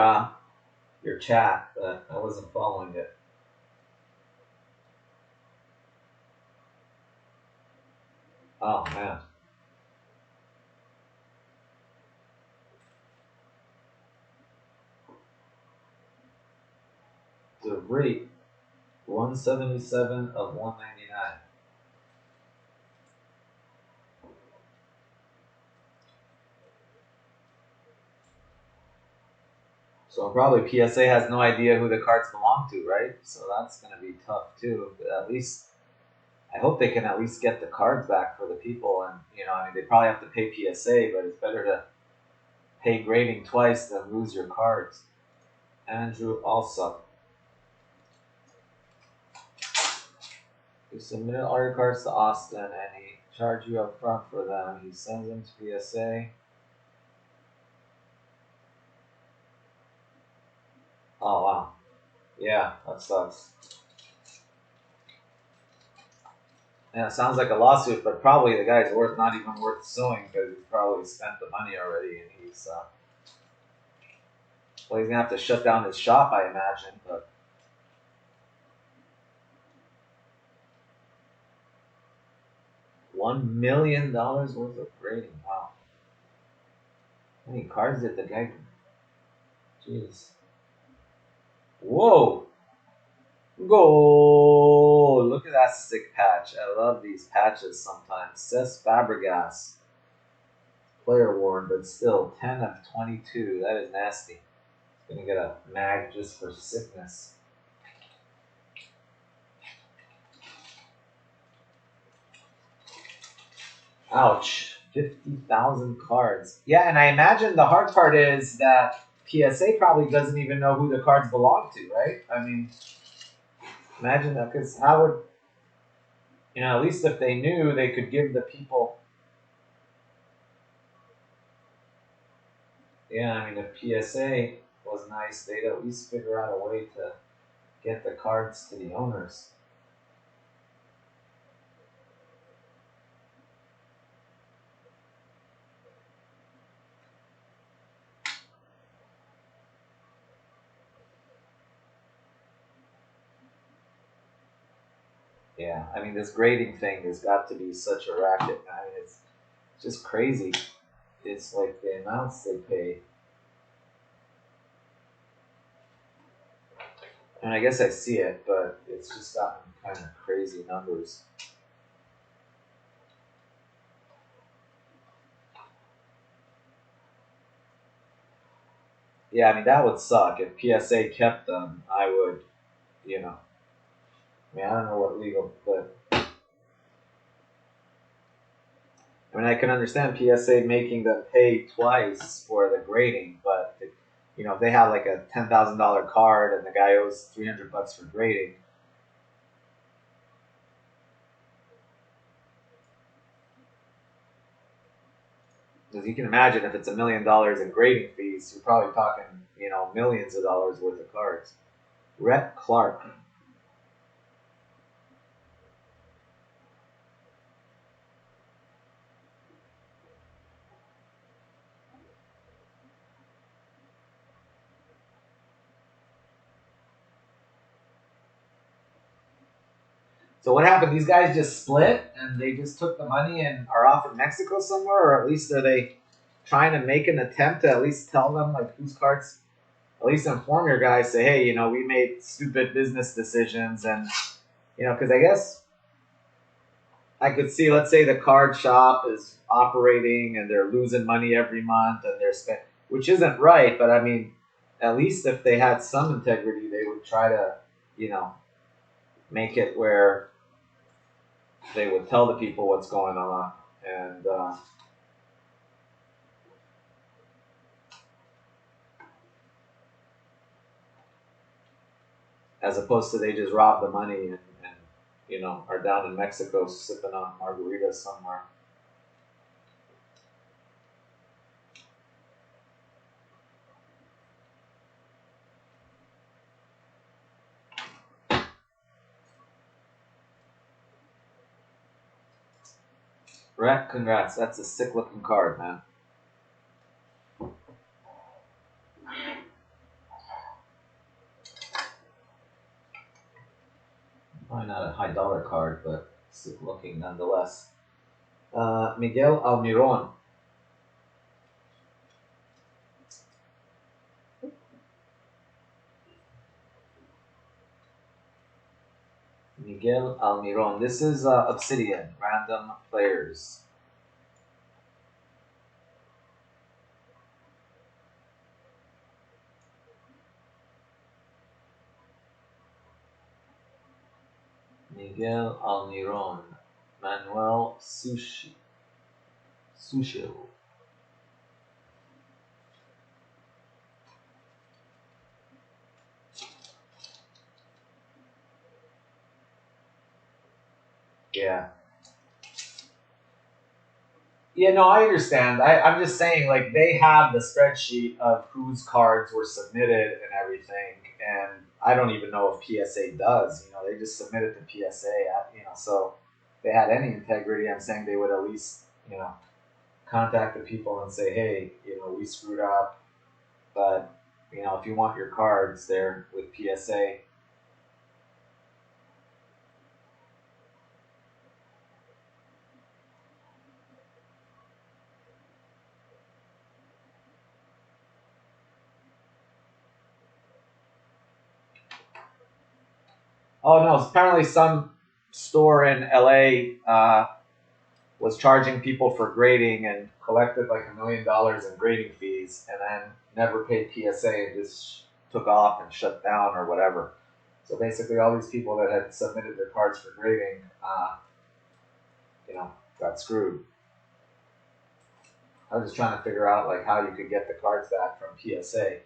chat, but I wasn't following it. Oh man, the rate 177 of 199. So probably PSA has no idea who the cards belong to, right? So that's going to be tough too. But at least I hope they can at least get the cards back for the people. And I mean, they probably have to pay PSA, but it's better to pay grading twice than lose your cards. Andrew Alsop. You submit all your cards to Austin, and he charge you up front for them. He sends them to PSA. Oh wow, yeah, that sucks. Yeah, it sounds like a lawsuit, but probably the guy's not even worth suing because he's probably spent the money already, and he's gonna have to shut down his shop, I imagine. But $1 million worth of grading. Wow. How many cards did the guy? Jeez. Whoa. Go! Look at that sick patch. I love these patches sometimes. Cesc Fabregas. Player worn, but still 10 of 22. That is nasty. Gonna get a mag just for sickness. Ouch. 50,000 cards. Yeah, and I imagine the hard part is that PSA probably doesn't even know who the cards belong to, right? I mean, imagine that, because how would, at least if they knew, they could give the people. Yeah, I mean, if PSA was nice, they'd at least figure out a way to get the cards to the owners. Yeah, I mean, this grading thing has got to be such a racket. I mean, it's just crazy. It's like the amounts they pay. And I guess I see it, but it's just gotten kind of crazy numbers. Yeah, I mean, that would suck. If PSA kept them, I would, I mean, I don't know what legal, but I mean, I can understand PSA making them pay twice for the grading, but if they have like a $10,000 card and the guy owes $300 for grading. Because you can imagine if it's $1 million in grading fees, you're probably talking, millions of dollars worth of cards. Rhett Clark. So what happened? These guys just split and they just took the money and are off in Mexico somewhere, or at least are they trying to make an attempt to at least tell them like whose cards, at least inform your guys, say, hey, we made stupid business decisions, and because I guess I could see, let's say the card shop is operating and they're losing money every month and they're spent, which isn't right, but I mean, at least if they had some integrity, they would try to, make it where they would tell the people what's going on, and as opposed to they just rob the money and are down in Mexico sipping on margaritas somewhere. Right, congrats. That's a sick looking card, man. Probably not a high dollar card, but sick looking nonetheless. Miguel Almiron. Miguel Almiron. This is Obsidian, random players. Miguel Almiron. Manuel Sushil. Yeah. Yeah, no, I understand. I'm just saying, like, they have the spreadsheet of whose cards were submitted and everything, and I don't even know if PSA does. They just submitted to PSA, so if they had any integrity, I'm saying they would at least, contact the people and say, hey, we screwed up, but, if you want your cards, they're with PSA. Oh no! Apparently, some store in LA was charging people for grading and collected like $1 million in grading fees, and then never paid PSA and just took off and shut down or whatever. So basically, all these people that had submitted their cards for grading, got screwed. I was just trying to figure out like how you could get the cards back from PSA,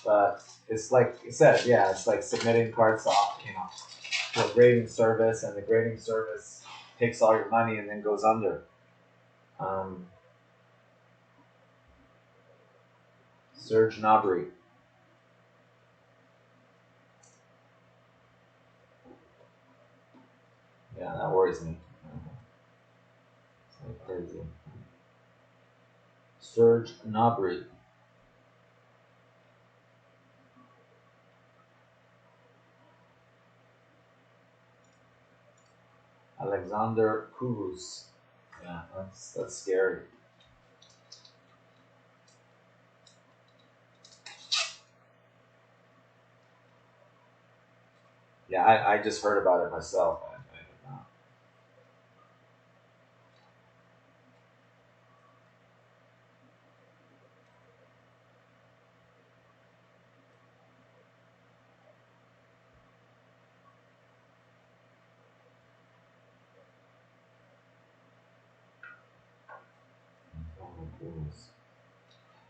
but it's like you said, yeah, it's like submitting cards off, to a grading service, and the grading service takes all your money and then goes under. Serge Gnabry. Yeah, that worries me. It's like crazy. Serge Gnabry. Alexander Kuz. Yeah, that's scary. Yeah, I just heard about it myself. I did not.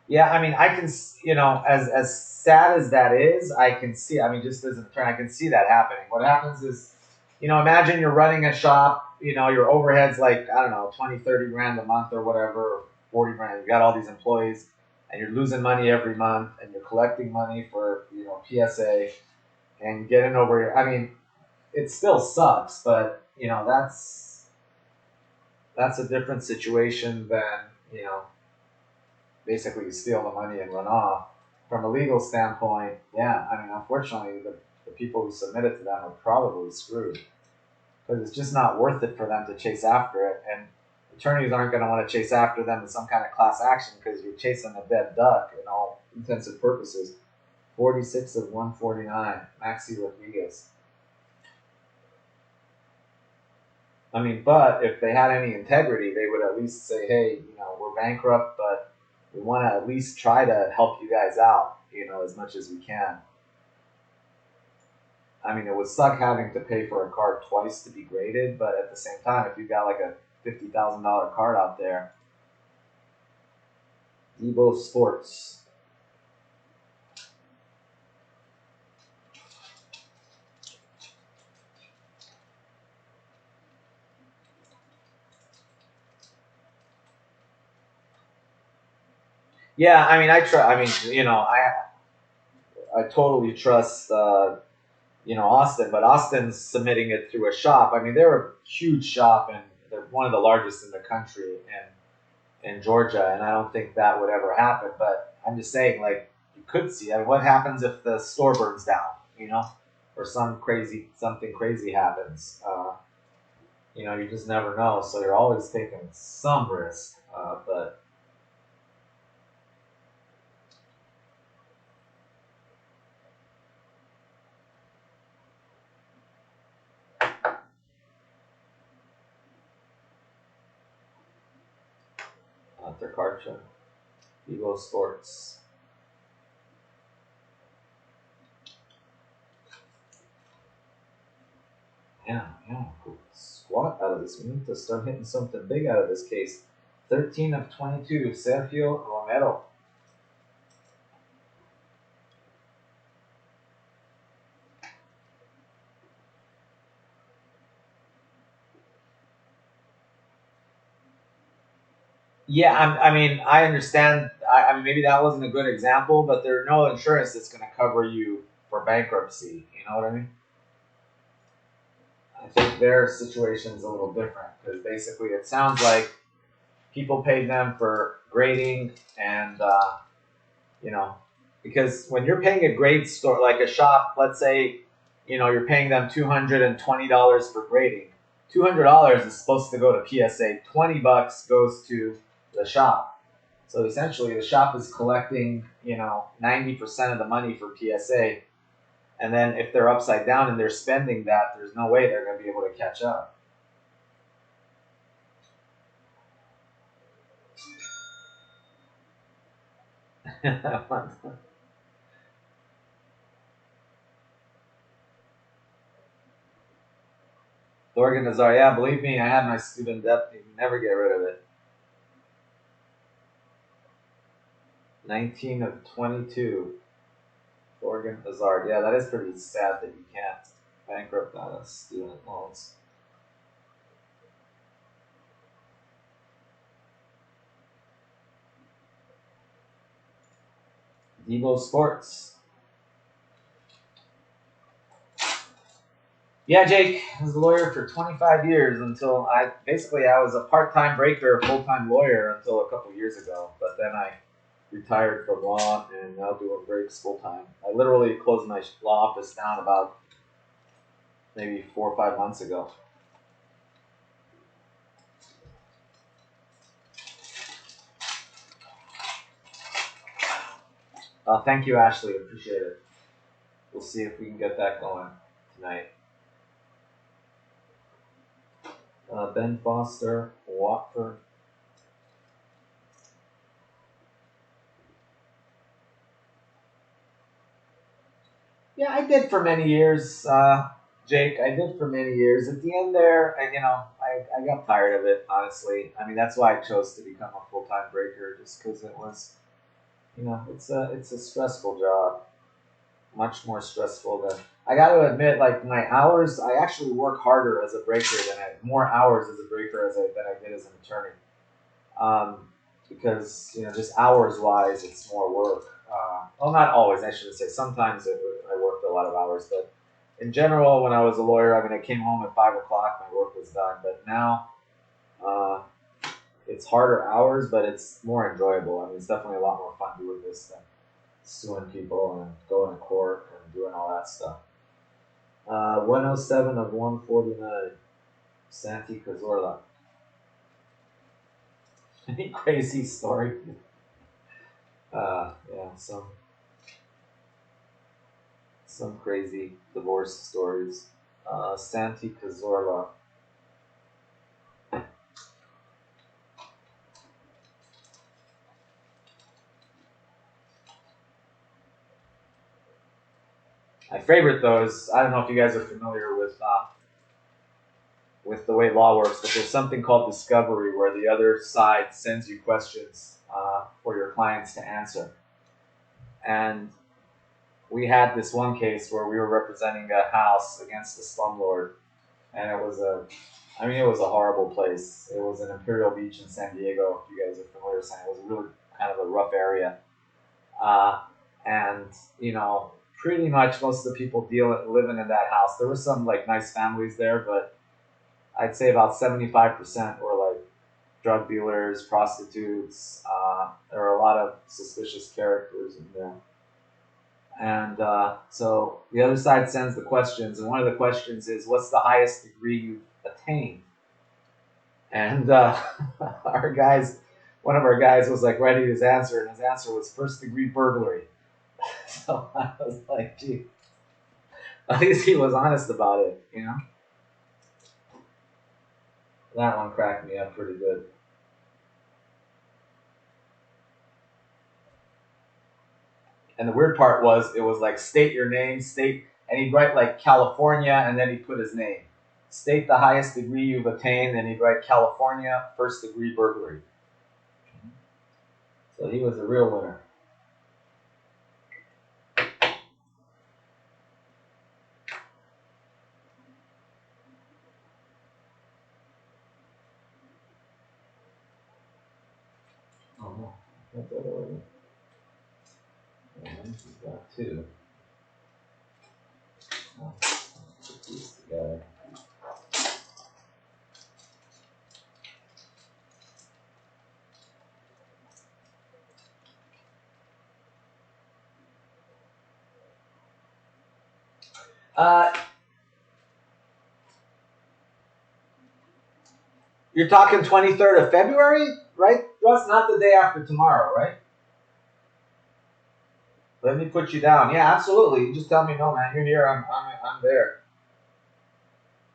Yeah, I mean, I can, as sad as that is, I can see. I mean, just as a turn, I can see that happening. What happens is, imagine you're running a shop. Your overhead's like, I don't know, 20, 30 grand a month or whatever, or 40 grand. You got all these employees, and you're losing money every month, and you're collecting money for PSA, and getting over. I mean, it still sucks, but that's a different situation than basically you steal the money and run off. From a legal standpoint, yeah, I mean, unfortunately, the people who submitted to them are probably screwed. because it's just not worth it for them to chase after it. And attorneys aren't going to want to chase after them in some kind of class action because you're chasing a dead duck in all intents and purposes. 46 of 149, Maxi Rodriguez. I mean, but if they had any integrity, they would at least say, hey, we're bankrupt, but we want to at least try to help you guys out, as much as we can. I mean, it would suck having to pay for a card twice to be graded, but at the same time, if you got like a $50,000 card out there. Evo Sports. Yeah, I mean, I totally trust, Austin, but Austin's submitting it through a shop. I mean, they're a huge shop, and they're one of the largest in the country in Georgia, and I don't think that would ever happen. But I'm just saying, like, you could see. I mean, what happens if the store burns down, or something crazy happens? You just never know. So you're always taking some risk, but. Their card show. Evo Sports. Yeah. Squat out of this. We need to start hitting something big out of this case. 13 of 22, Sergio Romero. Yeah, I understand. I mean, maybe that wasn't a good example, but there's no insurance that's going to cover you for bankruptcy. You know what I mean? I think their situation's a little different because basically it sounds like people paid them for grading and, because when you're paying a grade store, like a shop, let's say, you're paying them $220 for grading. $200 is supposed to go to PSA. $20 goes to the shop. So essentially, the shop is collecting, 90% of the money for PSA. And then if they're upside down and they're spending that, there's no way they're going to be able to catch up. Thorgan Nazar, yeah, believe me, I had my student debt. You never get rid of it. 19 of 22. Thorgan Hazard. Yeah, that is pretty sad that you can't bankrupt out of student loans. Evo Sports. Yeah, Jake, I was a lawyer for 25 years until I was a part-time breaker, full-time lawyer until a couple years ago. But then I retired from law and now doing breaks full-time. I literally closed my law office down about maybe 4 or 5 months ago. Thank you, Ashley. Appreciate it. We'll see if we can get that going tonight. Ben Foster, Watford. Yeah, I did for many years, Jake. I did for many years. At the end there, I got tired of it, honestly. I mean, that's why I chose to become a full-time breaker, just because it was, it's a stressful job. Much more stressful than, I got to admit, like my hours, I actually work harder as a breaker more hours as a breaker than I did as an attorney. Because, just hours wise, it's more work. Well, not always, I shouldn't say. Sometimes I worked a lot of hours, but in general, when I was a lawyer, I came home at 5 o'clock, my work was done. But now, it's harder hours, but it's more enjoyable. It's definitely a lot more fun doing this than suing people and going to court and doing all that stuff. 107 of 149. Santi Cazorla. Any crazy story? Yeah, some crazy divorce stories. Santi Cazorla. My favorite though is, I don't know if you guys are familiar with the way law works, but there's something called discovery where the other side sends you questions for your clients to answer. And we had this one case where we were representing a house against a slumlord, and it was a horrible place. It was in Imperial Beach in San Diego. If you guys are familiar with San Diego, it was really kind of a rough area. And pretty much most of the people living in that house. There were some like nice families there, but I'd say about 75% were like drug dealers, prostitutes. There were a lot of suspicious characters in there. And so the other side sends the questions, and one of the questions is, "What's the highest degree you've attained?" And one of our guys was like writing his answer, and his answer was first-degree burglary. So I was like, "Gee, at least he was honest about it, you know." That one cracked me up pretty good. And the weird part was, it was like, state your name, and he'd write like California, and then he'd put his name. State the highest degree you've attained, and he'd write California, first-degree burglary. So he was a real winner. Oh no, I got that already. And he's got two. Oh, put these together. You're talking 23rd of February, right? Russ, not the day after tomorrow, right? Let me put you down. Yeah, absolutely. You just tell me, no, man, you're here. I'm there.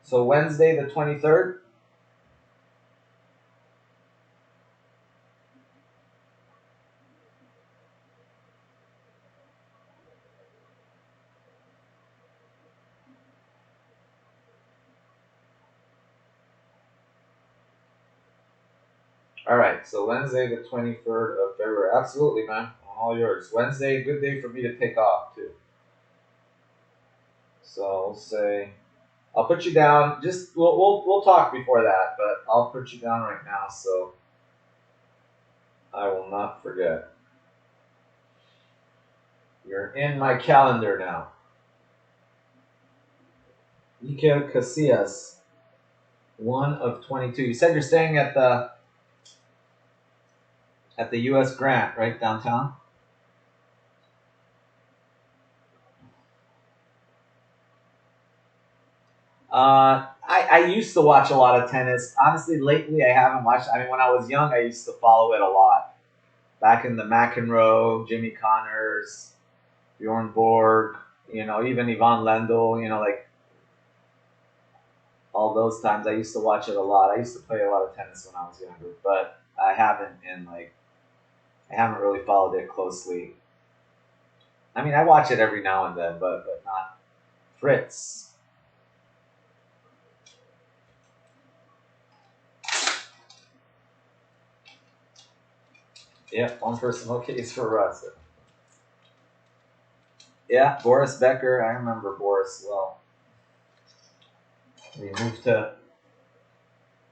So Wednesday the 23rd. All right. So Wednesday the 23rd of February. Absolutely, man. All yours. Wednesday, good day for me to take off too. So I'll say, I'll put you down. Just we'll talk before that, but I'll put you down right now so I will not forget. You're in my calendar now. Miguel Casillas, 1 of 22. You said you're staying at the U.S. Grant, right downtown? I used to watch a lot of tennis. Honestly, lately I haven't watched. I mean, when I was young, I used to follow it a lot. Back in the McEnroe, Jimmy Connors, Bjorn Borg, even Yvonne Lendl, like all those times, I used to watch it a lot. I used to play a lot of tennis when I was younger, but I haven't really followed it closely. I mean, I watch it every now and then, but not Fritz. Yep, one personal case for Russ. Yeah, Boris Becker. I remember Boris well. He moved to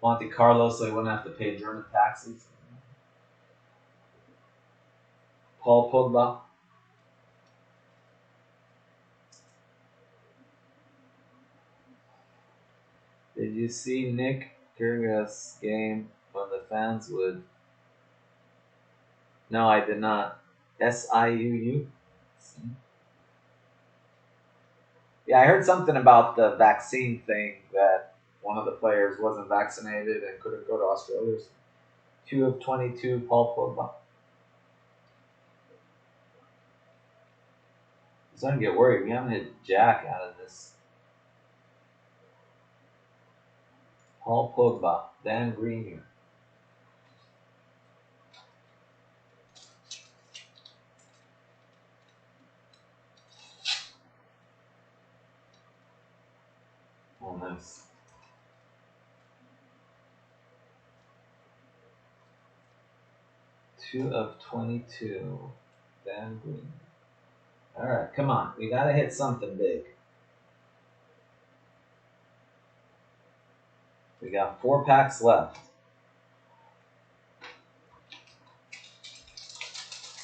Monte Carlo so he wouldn't have to pay German taxes. Paul Pogba. Did you see Nick Kyrgios' game when the fans would? No, I did not. SIUU? Yeah, I heard something about the vaccine thing that one of the players wasn't vaccinated and couldn't go to Australia. 2 of 22, Paul Pogba. I'm starting to get worried. We haven't hit Jack out of this. Paul Pogba, Dan Green here. Oh, nice. Two of 22, Dan Green. All right, come on. We gotta hit something big. We got 4 packs left.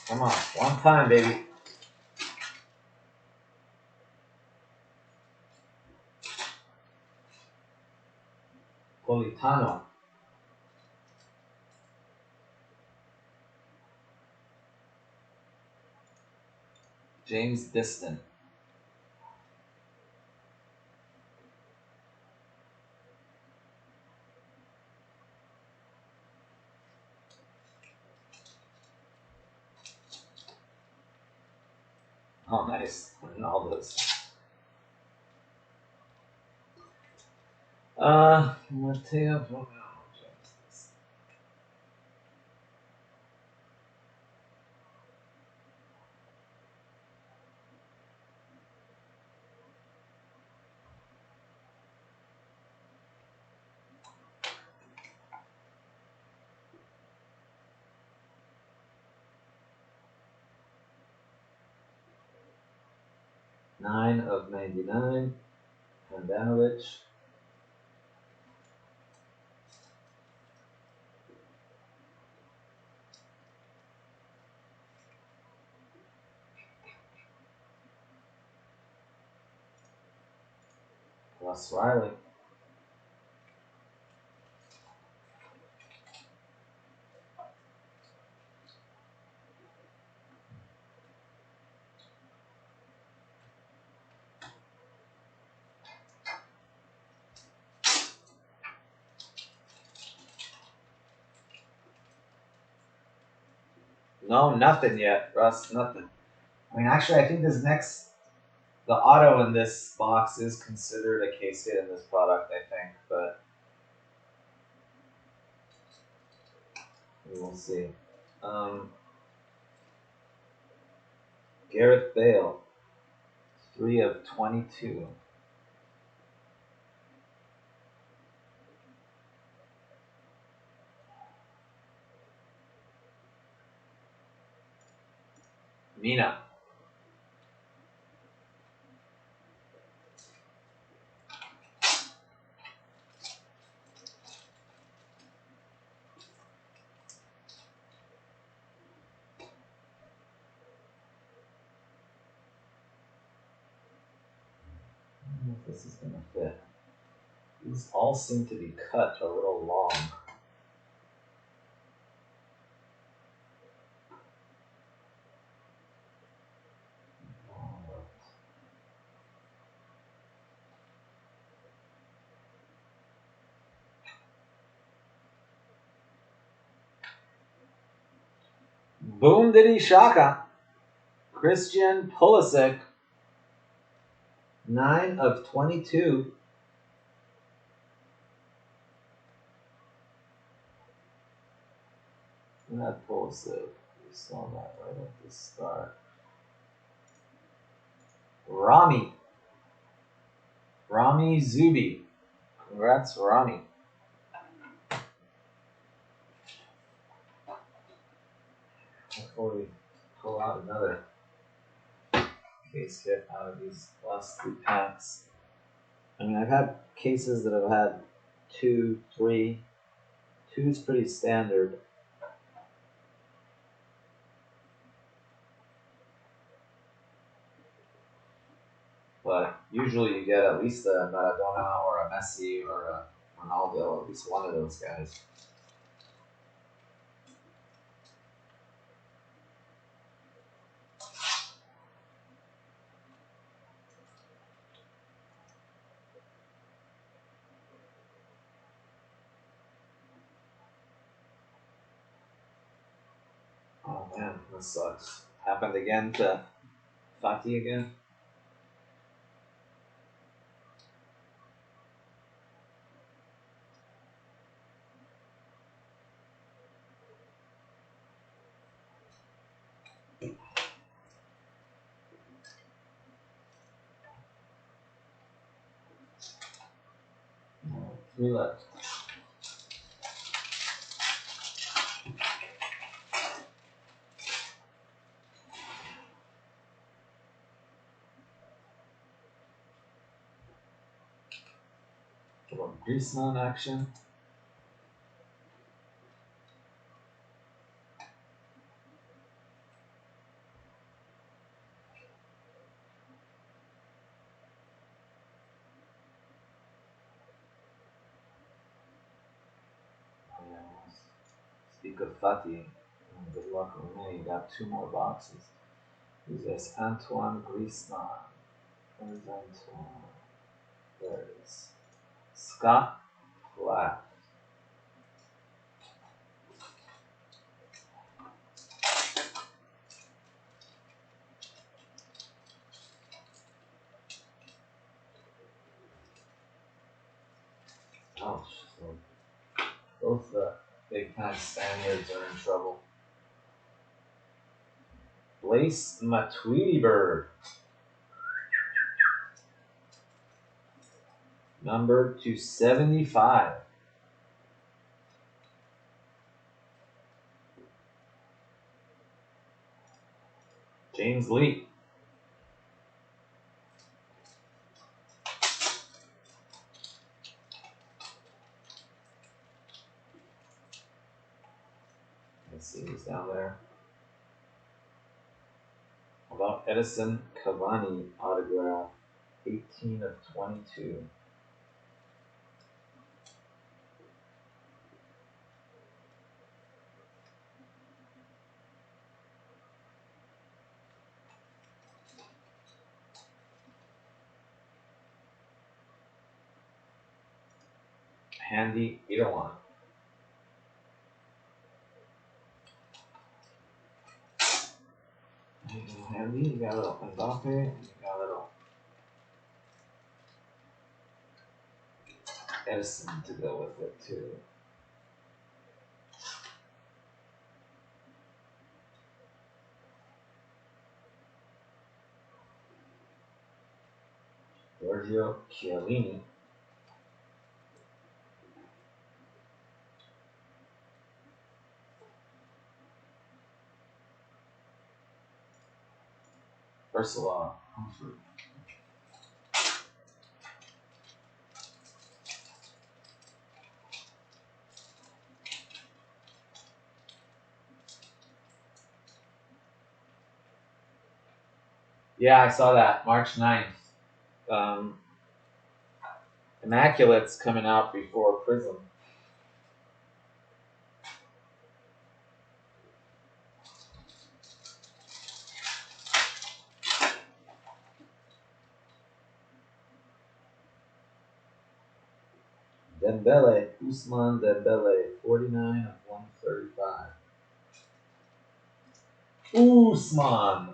Come on, one time, baby. Politano. James Diston. Oh, nice. Ronaldo's. Mateo. Nine of 99. Handanovic. Plus Riley. No, nothing yet, Russ. Nothing. I mean, actually, I think the auto in this box is considered a case hit in this product, I think, but we will see. Gareth Bale, 3 of 22. Mina. I don't know if this is going to fit. These all seem to be cut a little long. Boom diddy shaka. Christian Pulisic, 9 of 22. That Pulisic. We saw that right at the start. Rami Zubi. Congrats, Rami. Before we pull out another case hit out of these last 3 packs. I mean, I've had cases that have had 2, 3. 2 is pretty standard. But usually you get at least a Maradona or a Messi or a Ronaldo, at least one of those guys. Man, this sucks. Happened again to Fati again. Three left. Griezmann action. Speak of Fati. Good luck with me. You got 2 more boxes. Who's this? Antoine Griezmann. Where's Antoine? There it is. Scott Platt. Ouch. So both the big time Spaniards are in trouble. Blaise Matuidi Bird. Number 275. James Lee. Let's see who's down there. How about Edison Cavani autograph, 18 of 22. Handy Irawan. Handy, you got a little Mbappe, and you got a little Edison to go with it too. Giorgio Chiellini. Ursula Humphrey. Yeah, I saw that. March 9th. Immaculate's coming out before Prism. Dembele, Ousmane Dembele, 49 of 135. Ousmane.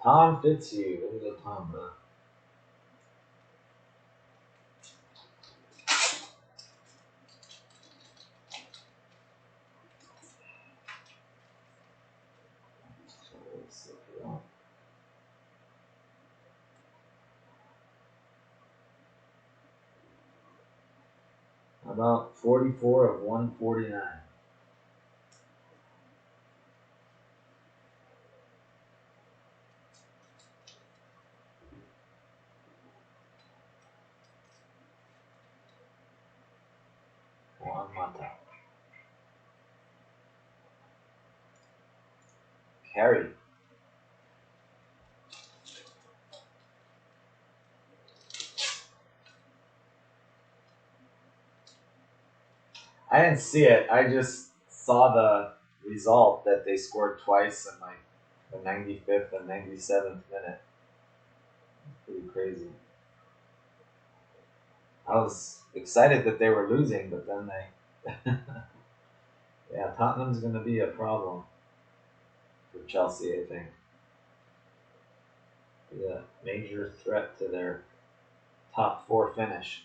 Tom Fitzhugh. Look at the Tom, bro. About 44 of 149. Juan Mata. Harry. I didn't see it. I just saw the result that they scored twice in like the 95th and 97th minute. Pretty crazy. I was excited that they were losing, but then they. Yeah, Tottenham's going to be a problem for Chelsea, I think. Be a major threat to their top 4 finish.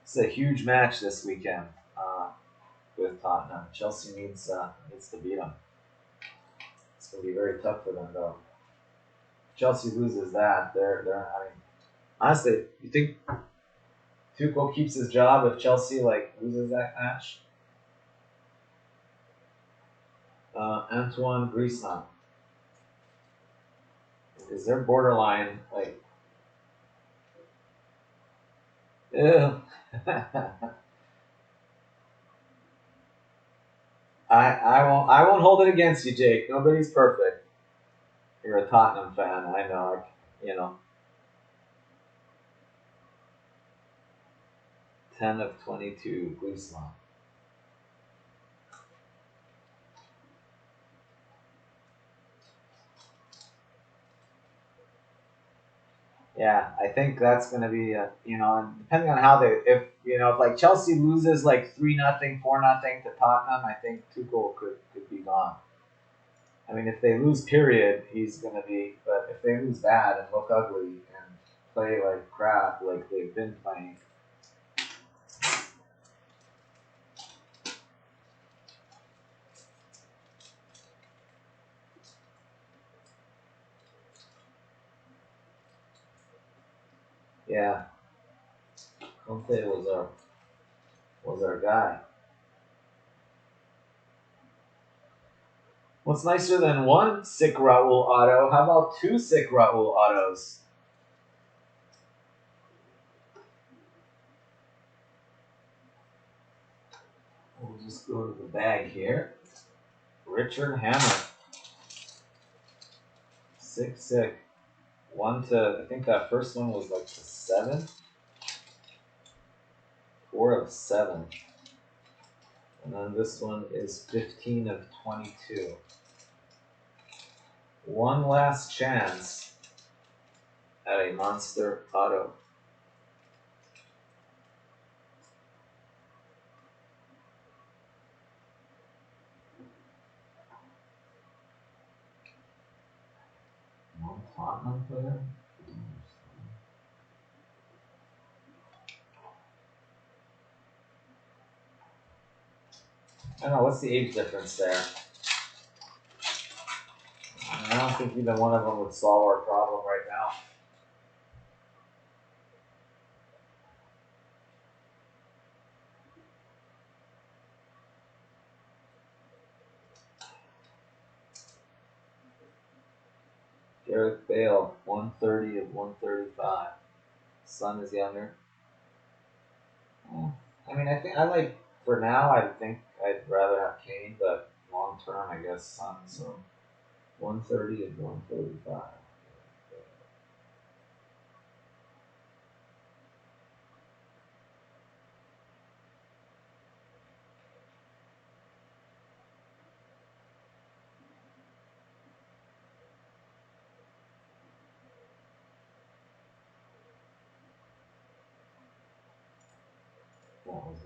It's a huge match this weekend with Tottenham. Chelsea needs to beat them. It's going to be very tough for them, though. If Chelsea loses that, they're. I mean, honestly, you think Tuchel keeps his job if Chelsea loses that match? Antoine Griezmann. Is they're borderline ew. I won't hold it against you, Jake. Nobody's perfect. You're a Tottenham fan, I know. 10 of 22, Griezmann. Yeah, I think that's going to be and depending on how if Chelsea loses 3-0, 4-0 to Tottenham, I think Tuchel could be gone. I mean, if they lose, period, he's going to be. But if they lose bad and look ugly and play like crap, like they've been playing. Yeah, Conte was our guy. What's nicer than one sick Raul auto? How about 2 sick Raul autos? We'll just go to the bag here. Richard Hammer. Sick. 1 to, I think that first one was to 7. 4 of 7. And then this one is 15 of 22. One last chance at a monster auto. One Tottenham player. I don't know, what's the age difference there? I don't think either one of them would solve our problem right now. Gareth Bale, 130 of 135. Son is younger. I mean, for now, I think I'd rather have Kane, but long term, I guess Son. So 130 and 135.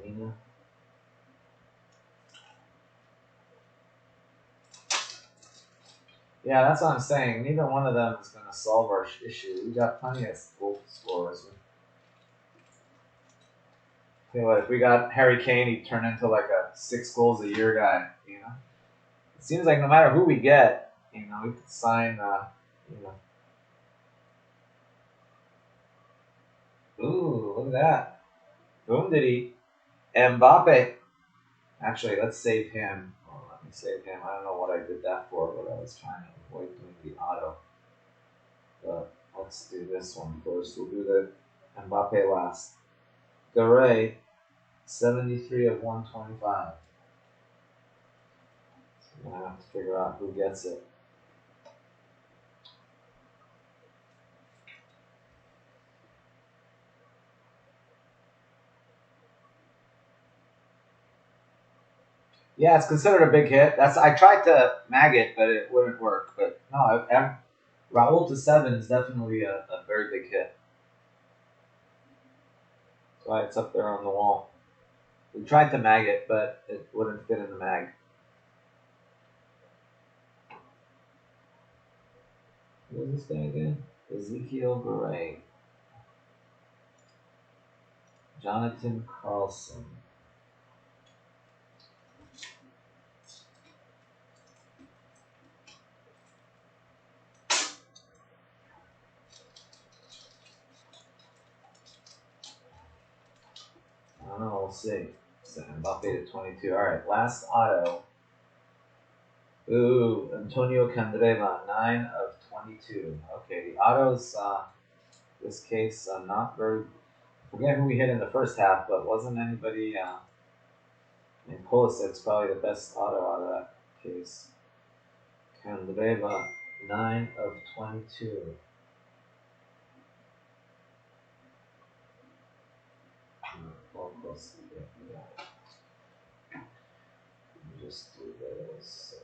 Zena. Yeah, that's what I'm saying. Neither one of them is going to solve our issue. We got plenty of goal scorers. You know what? If we got Harry Kane, he'd turn into a 6 goals a year guy. It seems like no matter who we get, we could sign. Ooh, look at that! Boom, did he? Mbappe. Actually, let's save him. Oh, let me save him. I don't know what I did that for, but I was trying to avoid doing the auto. But let's do this one first. We'll do the Mbappe last. Garay, 73 of 125. I'm gonna have to figure out who gets it. Yeah, it's considered a big hit. I tried to mag it, but it wouldn't work. But no, Raul to 7 is definitely a very big hit. That's why it's up there on the wall. We tried to mag it, but it wouldn't fit in the mag. Who is this guy again? Ezekiel Garay. Jonathan Carlson. I don't know, we'll see. Mbappe to 22. Alright, last auto. Ooh, Antonio Candreva, 9 of 22. Okay, the autos, this case, not very. I forget who we hit in the first half, but wasn't anybody. I mean, Pulisic's probably the best auto out of that case. Candreva, 9 of 22. Let me just do this.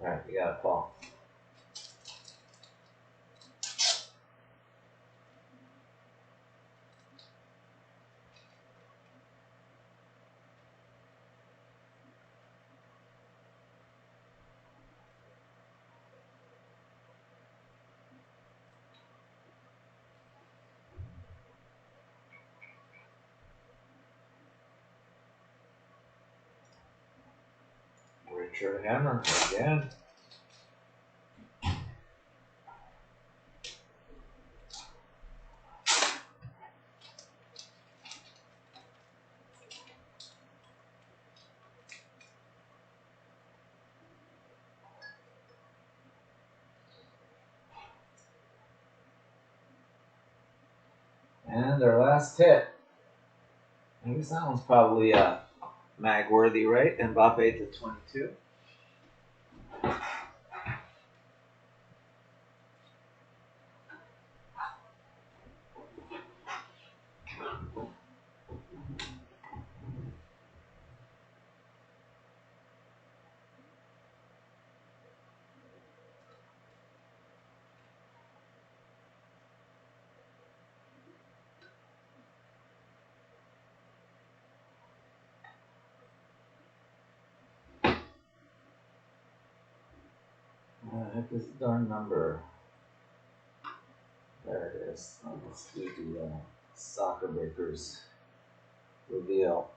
Alright, you got it, Paul. Richard Hammer again. And our last hit. I guess that one's probably mag worthy, right? Mbappe to 22. Heck is the darn number. There it is. Let's do the soccer breakers reveal.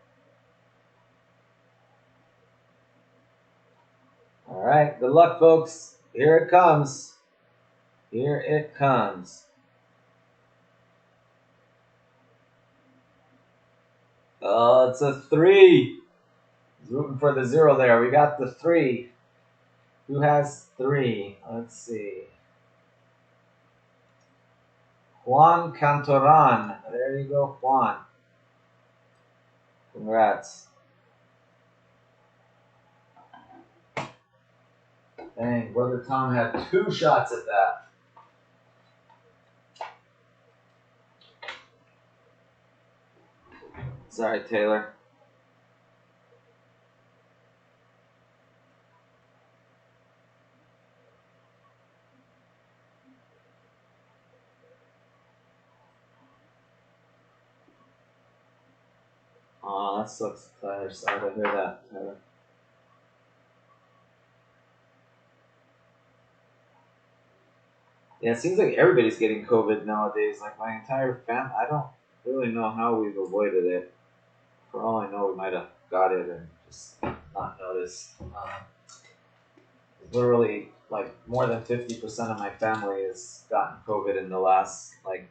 Alright, good luck, folks. Here it comes. Here it comes. Oh, it's a 3. He's rooting for the 0 there. We got the 3. Who has 3? Let's see. Juan Cantoran. There you go, Juan. Congrats. Dang, Brother Tom had 2 shots at that. Sorry, Taylor. Oh, that sucks, Tyler. Sorry to hear that, Tyler. Yeah, it seems like everybody's getting COVID nowadays. Like my entire family, I don't really know how we've avoided it. For all I know, we might have got it and just not noticed. Literally, like more than 50% of my family has gotten COVID in the last like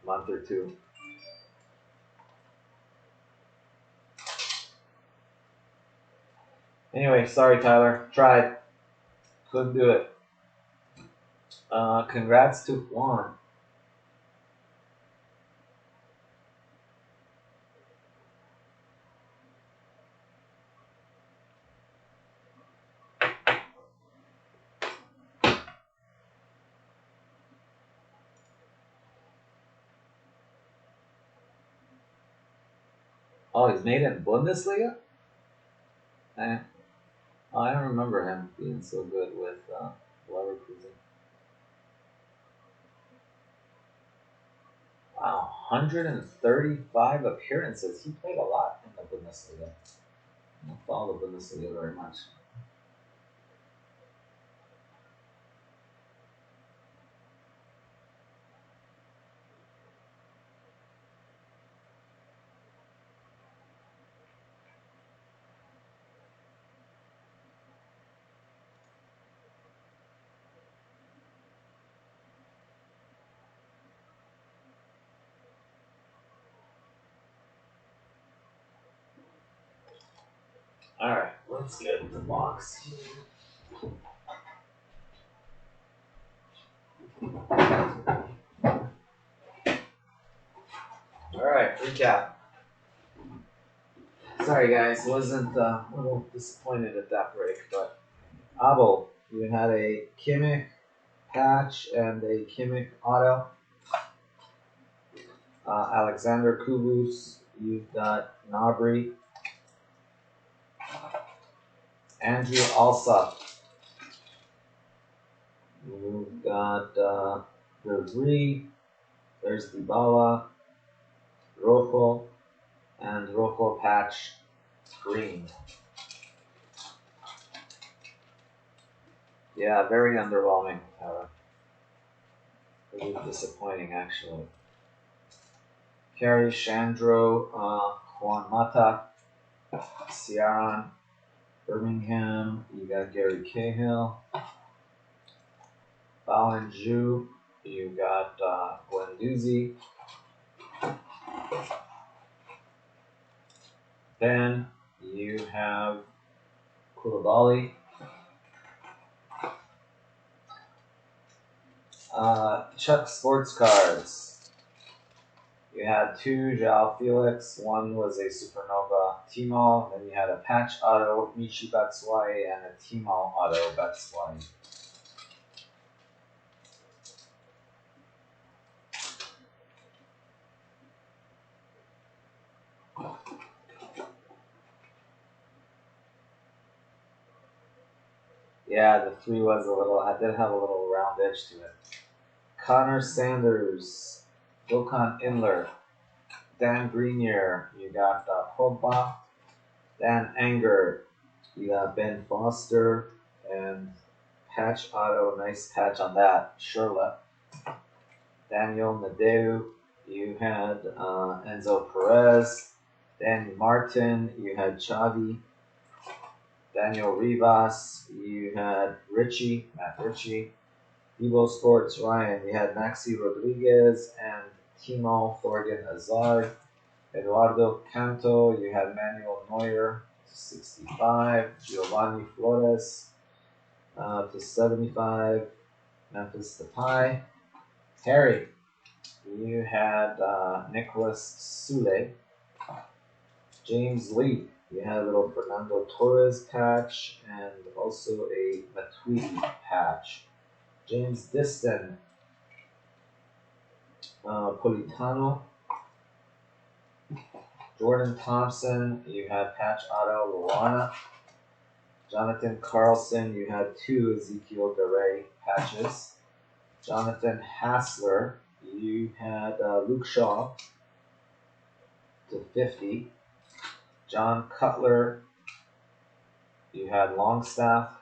month or 2. Anyway, sorry, Tyler. Tried. Couldn't do it. Congrats to Juan. Oh, he's made it in Bundesliga? Eh. Oh, I don't remember him being so good with Leverkusen. Wow, 135 appearances. He played a lot in the Bundesliga. I don't follow the Bundesliga very much. Alright, let's get the box here. Alright, recap. Sorry guys, wasn't a little disappointed at that break, but Abel, you had a Kimmich patch and a Kimmich auto. Alexander Kubus, you've got Nabry. Andrew Alsop, you've got Verbree, there's Dybala, Rojo, and Rojo patch green. Yeah, very underwhelming. Really disappointing, actually. Kerry, Shandro, Juan Mata, Ciaran, Birmingham, you got Gary Cahill. Ballinju, you got Guendouzi. Then you have Koulibaly. Chuck Sports Cards. You had two Joao Felix. One was a Supernova Tmall. Then you had a patch auto Michi Batshuayi and a Tmall auto Batshuayi. Yeah, the 3 was a little, I did have a little round edge to it. Connor Sanders, Wilcon Inler, Dan Grenier, you got Pogba, Dan Anger, you got Ben Foster, and patch auto, nice patch on that, Sherla. Daniel Nadeu, you had Enzo Perez, Danny Martin, you had Xavi, Daniel Rivas, you had Matt Ritchie, Evo Sports Ryan, you had Maxi Rodriguez and Timo Thorgan Azar, Eduardo Canto, you had Manuel Neuer to 65, Giovanni Flores to 75, Memphis Depay. Harry, you had Nicholas Sule, James Lee, you had a little Fernando Torres patch and also a Matuidi patch. James Diston, Politano, Jordan Thompson, you had patch auto Luana. Jonathan Carlson, you had 2 Ezekiel Garay patches. Jonathan Hassler, you had Luke Shaw to 50. John Cutler, you had Longstaff.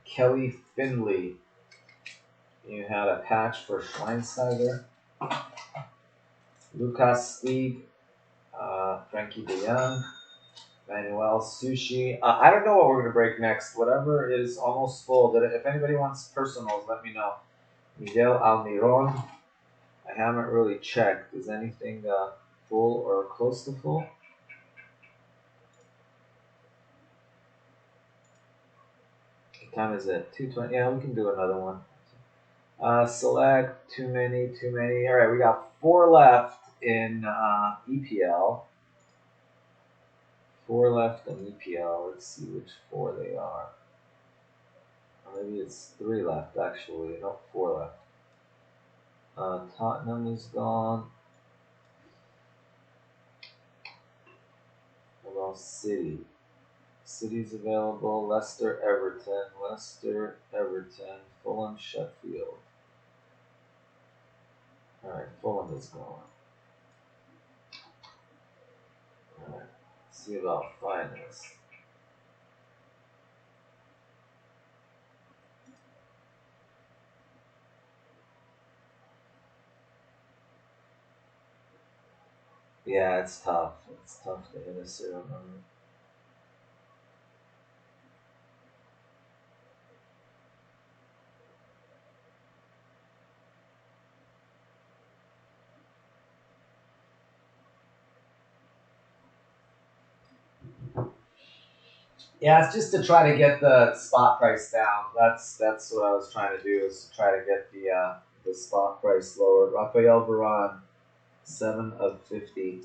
Kelly Findley, you had a patch for Schweinsteiger. Lucas Stieg, Frankie de Jong, Manuel Sushi. I don't know what we're going to break next. Whatever is almost full. If anybody wants personals, let me know. Miguel Almiron. I haven't really checked. Is anything full or close to full? time is it? 2:20. Yeah, we can do another one. Select, too many. All right, we got 4 left in EPL. 4 left in EPL. Let's see which 4 they are. Or maybe it's 3 left, actually. No, 4 left. Tottenham is gone. What about City? City's available. Leicester, Everton. Fulham, Sheffield. Alright, Fulham is gone. Alright, see about finest. Yeah, it's tough. It's tough to hit a serial number. Yeah, it's just to try to get the spot price down. That's what I was trying to do, is to try to get the spot price lower. Rafael Varane, 7 of 50.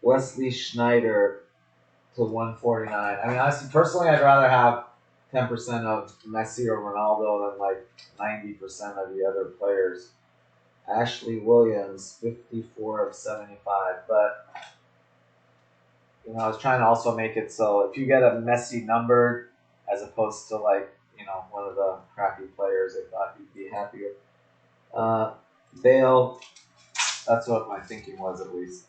Wesley Schneider to 149. I mean, honestly, personally, I'd rather have 10% of Messi or Ronaldo than like 90% of the other players. Ashley Williams, 54 of 75. But, I was trying to also make it so if you get a Messi numbered as opposed to like, one of the crappy players, I thought you'd be happier. Bale, that's what my thinking was at least.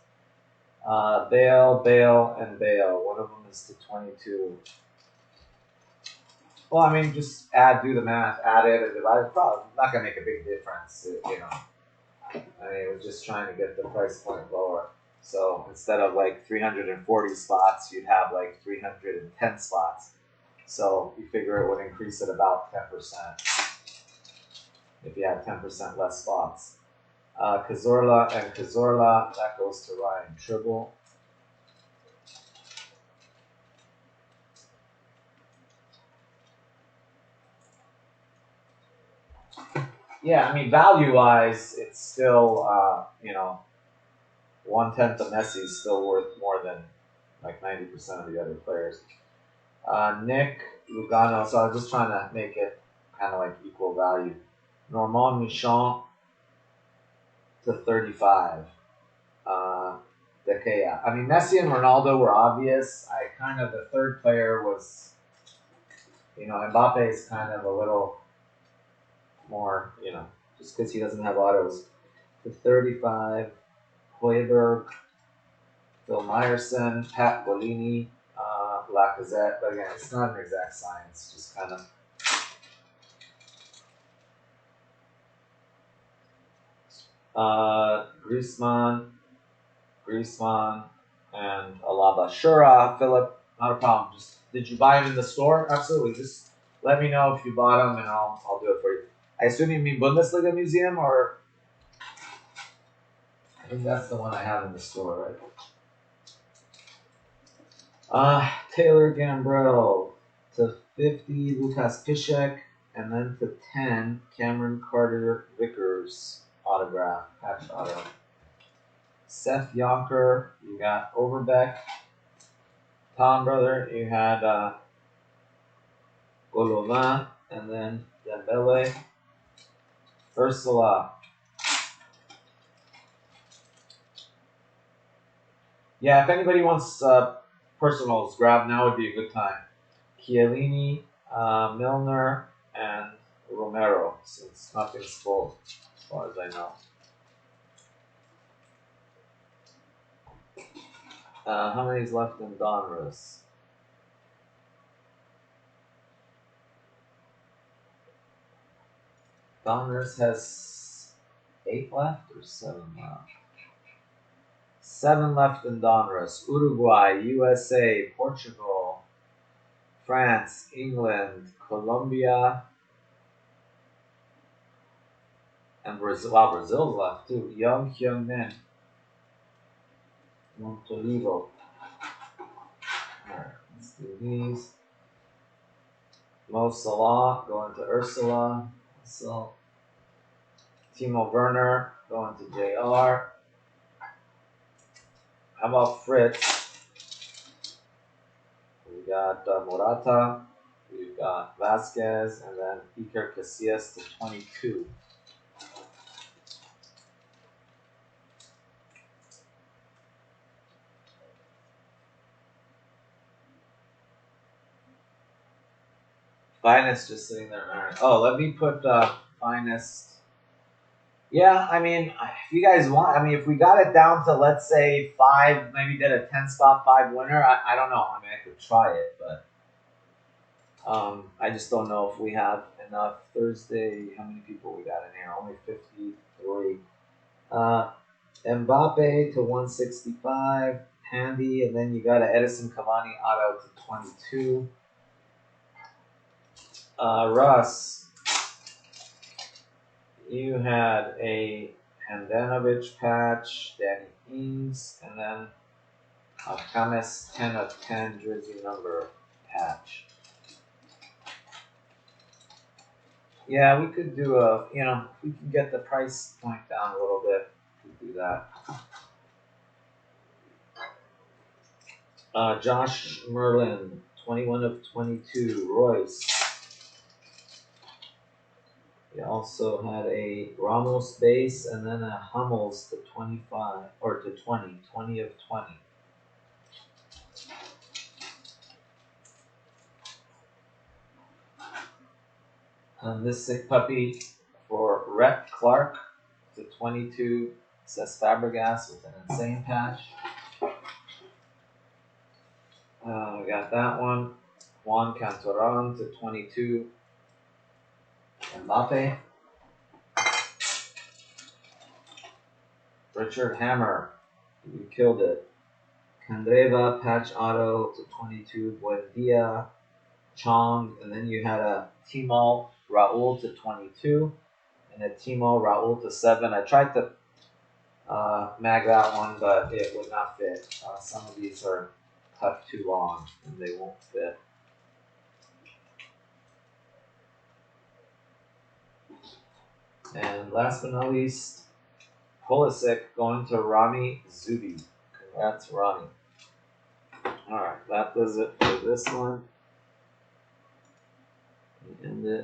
Bale, and Bale. One of them is to 22. Well, I mean, just do the math, add it and divide it. Probably not going to make a big difference, I mean, it was just trying to get the price point lower. So instead of like 340 spots, you'd have like 310 spots. So you figure it would increase it about 10% if you had 10% less spots. Cazorla, that goes to Ryan Tribble. Yeah, I mean, value-wise, it's still, 1/10 of Messi is still worth more than like 90% of the other players. Nick Lugano, so I was just trying to make it kind of like equal value. Normand Michon to 35. De Gea. I mean, Messi and Ronaldo were obvious. The third player was, Mbappe is kind of a little more, just because he doesn't have autos. To 35, Hoiberg, Phil Meyerson, Pat Bolini, Lacazette. But again, it's not an exact science, just kind of. Griezmann, and Alaba. Sure, Philip, not a problem. Did you buy him in the store? Absolutely. Just let me know if you bought him, and I'll do it for you. I assume you mean Bundesliga Museum, or I think that's the one I have in the store, right? Taylor Gambrell to 50, Lukas Piszczek, and then to 10, Cameron Carter Vickers autograph, patch auto. Seth Yonker, you got Overbeck. Tom, brother, you had Golovin, and then Dembele. Ursula. Yeah, if anybody wants personals, grab now would be a good time. Chiellini, Milner, and Romero, since nothing's full, as far as I know. How many's left in Donruss? Donruss has 8 left or 7 left? 7 left in Donruss. Uruguay, USA, Portugal, France, England, Colombia, and Brazil. Wow, Brazil's left too. Young Hyun Min. Montolivo. Alright, let's do these. Mo Salah going to Ursula. So Timo Werner going to JR. How about Fritz? We got Morata. We've got Vasquez, and then Iker Casillas to 22. Finest just sitting there. All right. Oh, let me put Finest. Yeah, I mean, if you guys want, I mean, if we got it down to, let's say, 5, maybe get a 10 spot 5 winner, I don't know. I mean, I could try it, but I just don't know if we have enough. Thursday, how many people we got in here? Only 53. Mbappe to 165, handy, and then you got an Edison Cavani auto to 22. Russ, you had a Handanovic patch, Danny Ings, and then a James 10 of 10 jersey number patch. Yeah, we could do a, if we can get the price point down a little bit, we could do that. Josh Merlin, 21 of 22, Royce. We also had a Ramos base and then a Hummels to 25, or to 20, 20 of 20. And this sick puppy for Rhett Clark to 22, says Fabregas with an insane patch. We got that one. Juan Cantoran to 22. Mbappe. Richard Hammer. You killed it. Candreva patch auto to 22. Buendia. Chong. And then you had a Tmall Raul to 22. And a Tmall Raul to 7. I tried to mag that one, but it would not fit. Some of these are cut too long and they won't fit. And last but not least, Pulisic going to Rami Zubi. Congrats, Rami. Alright, that does it for this one. End it.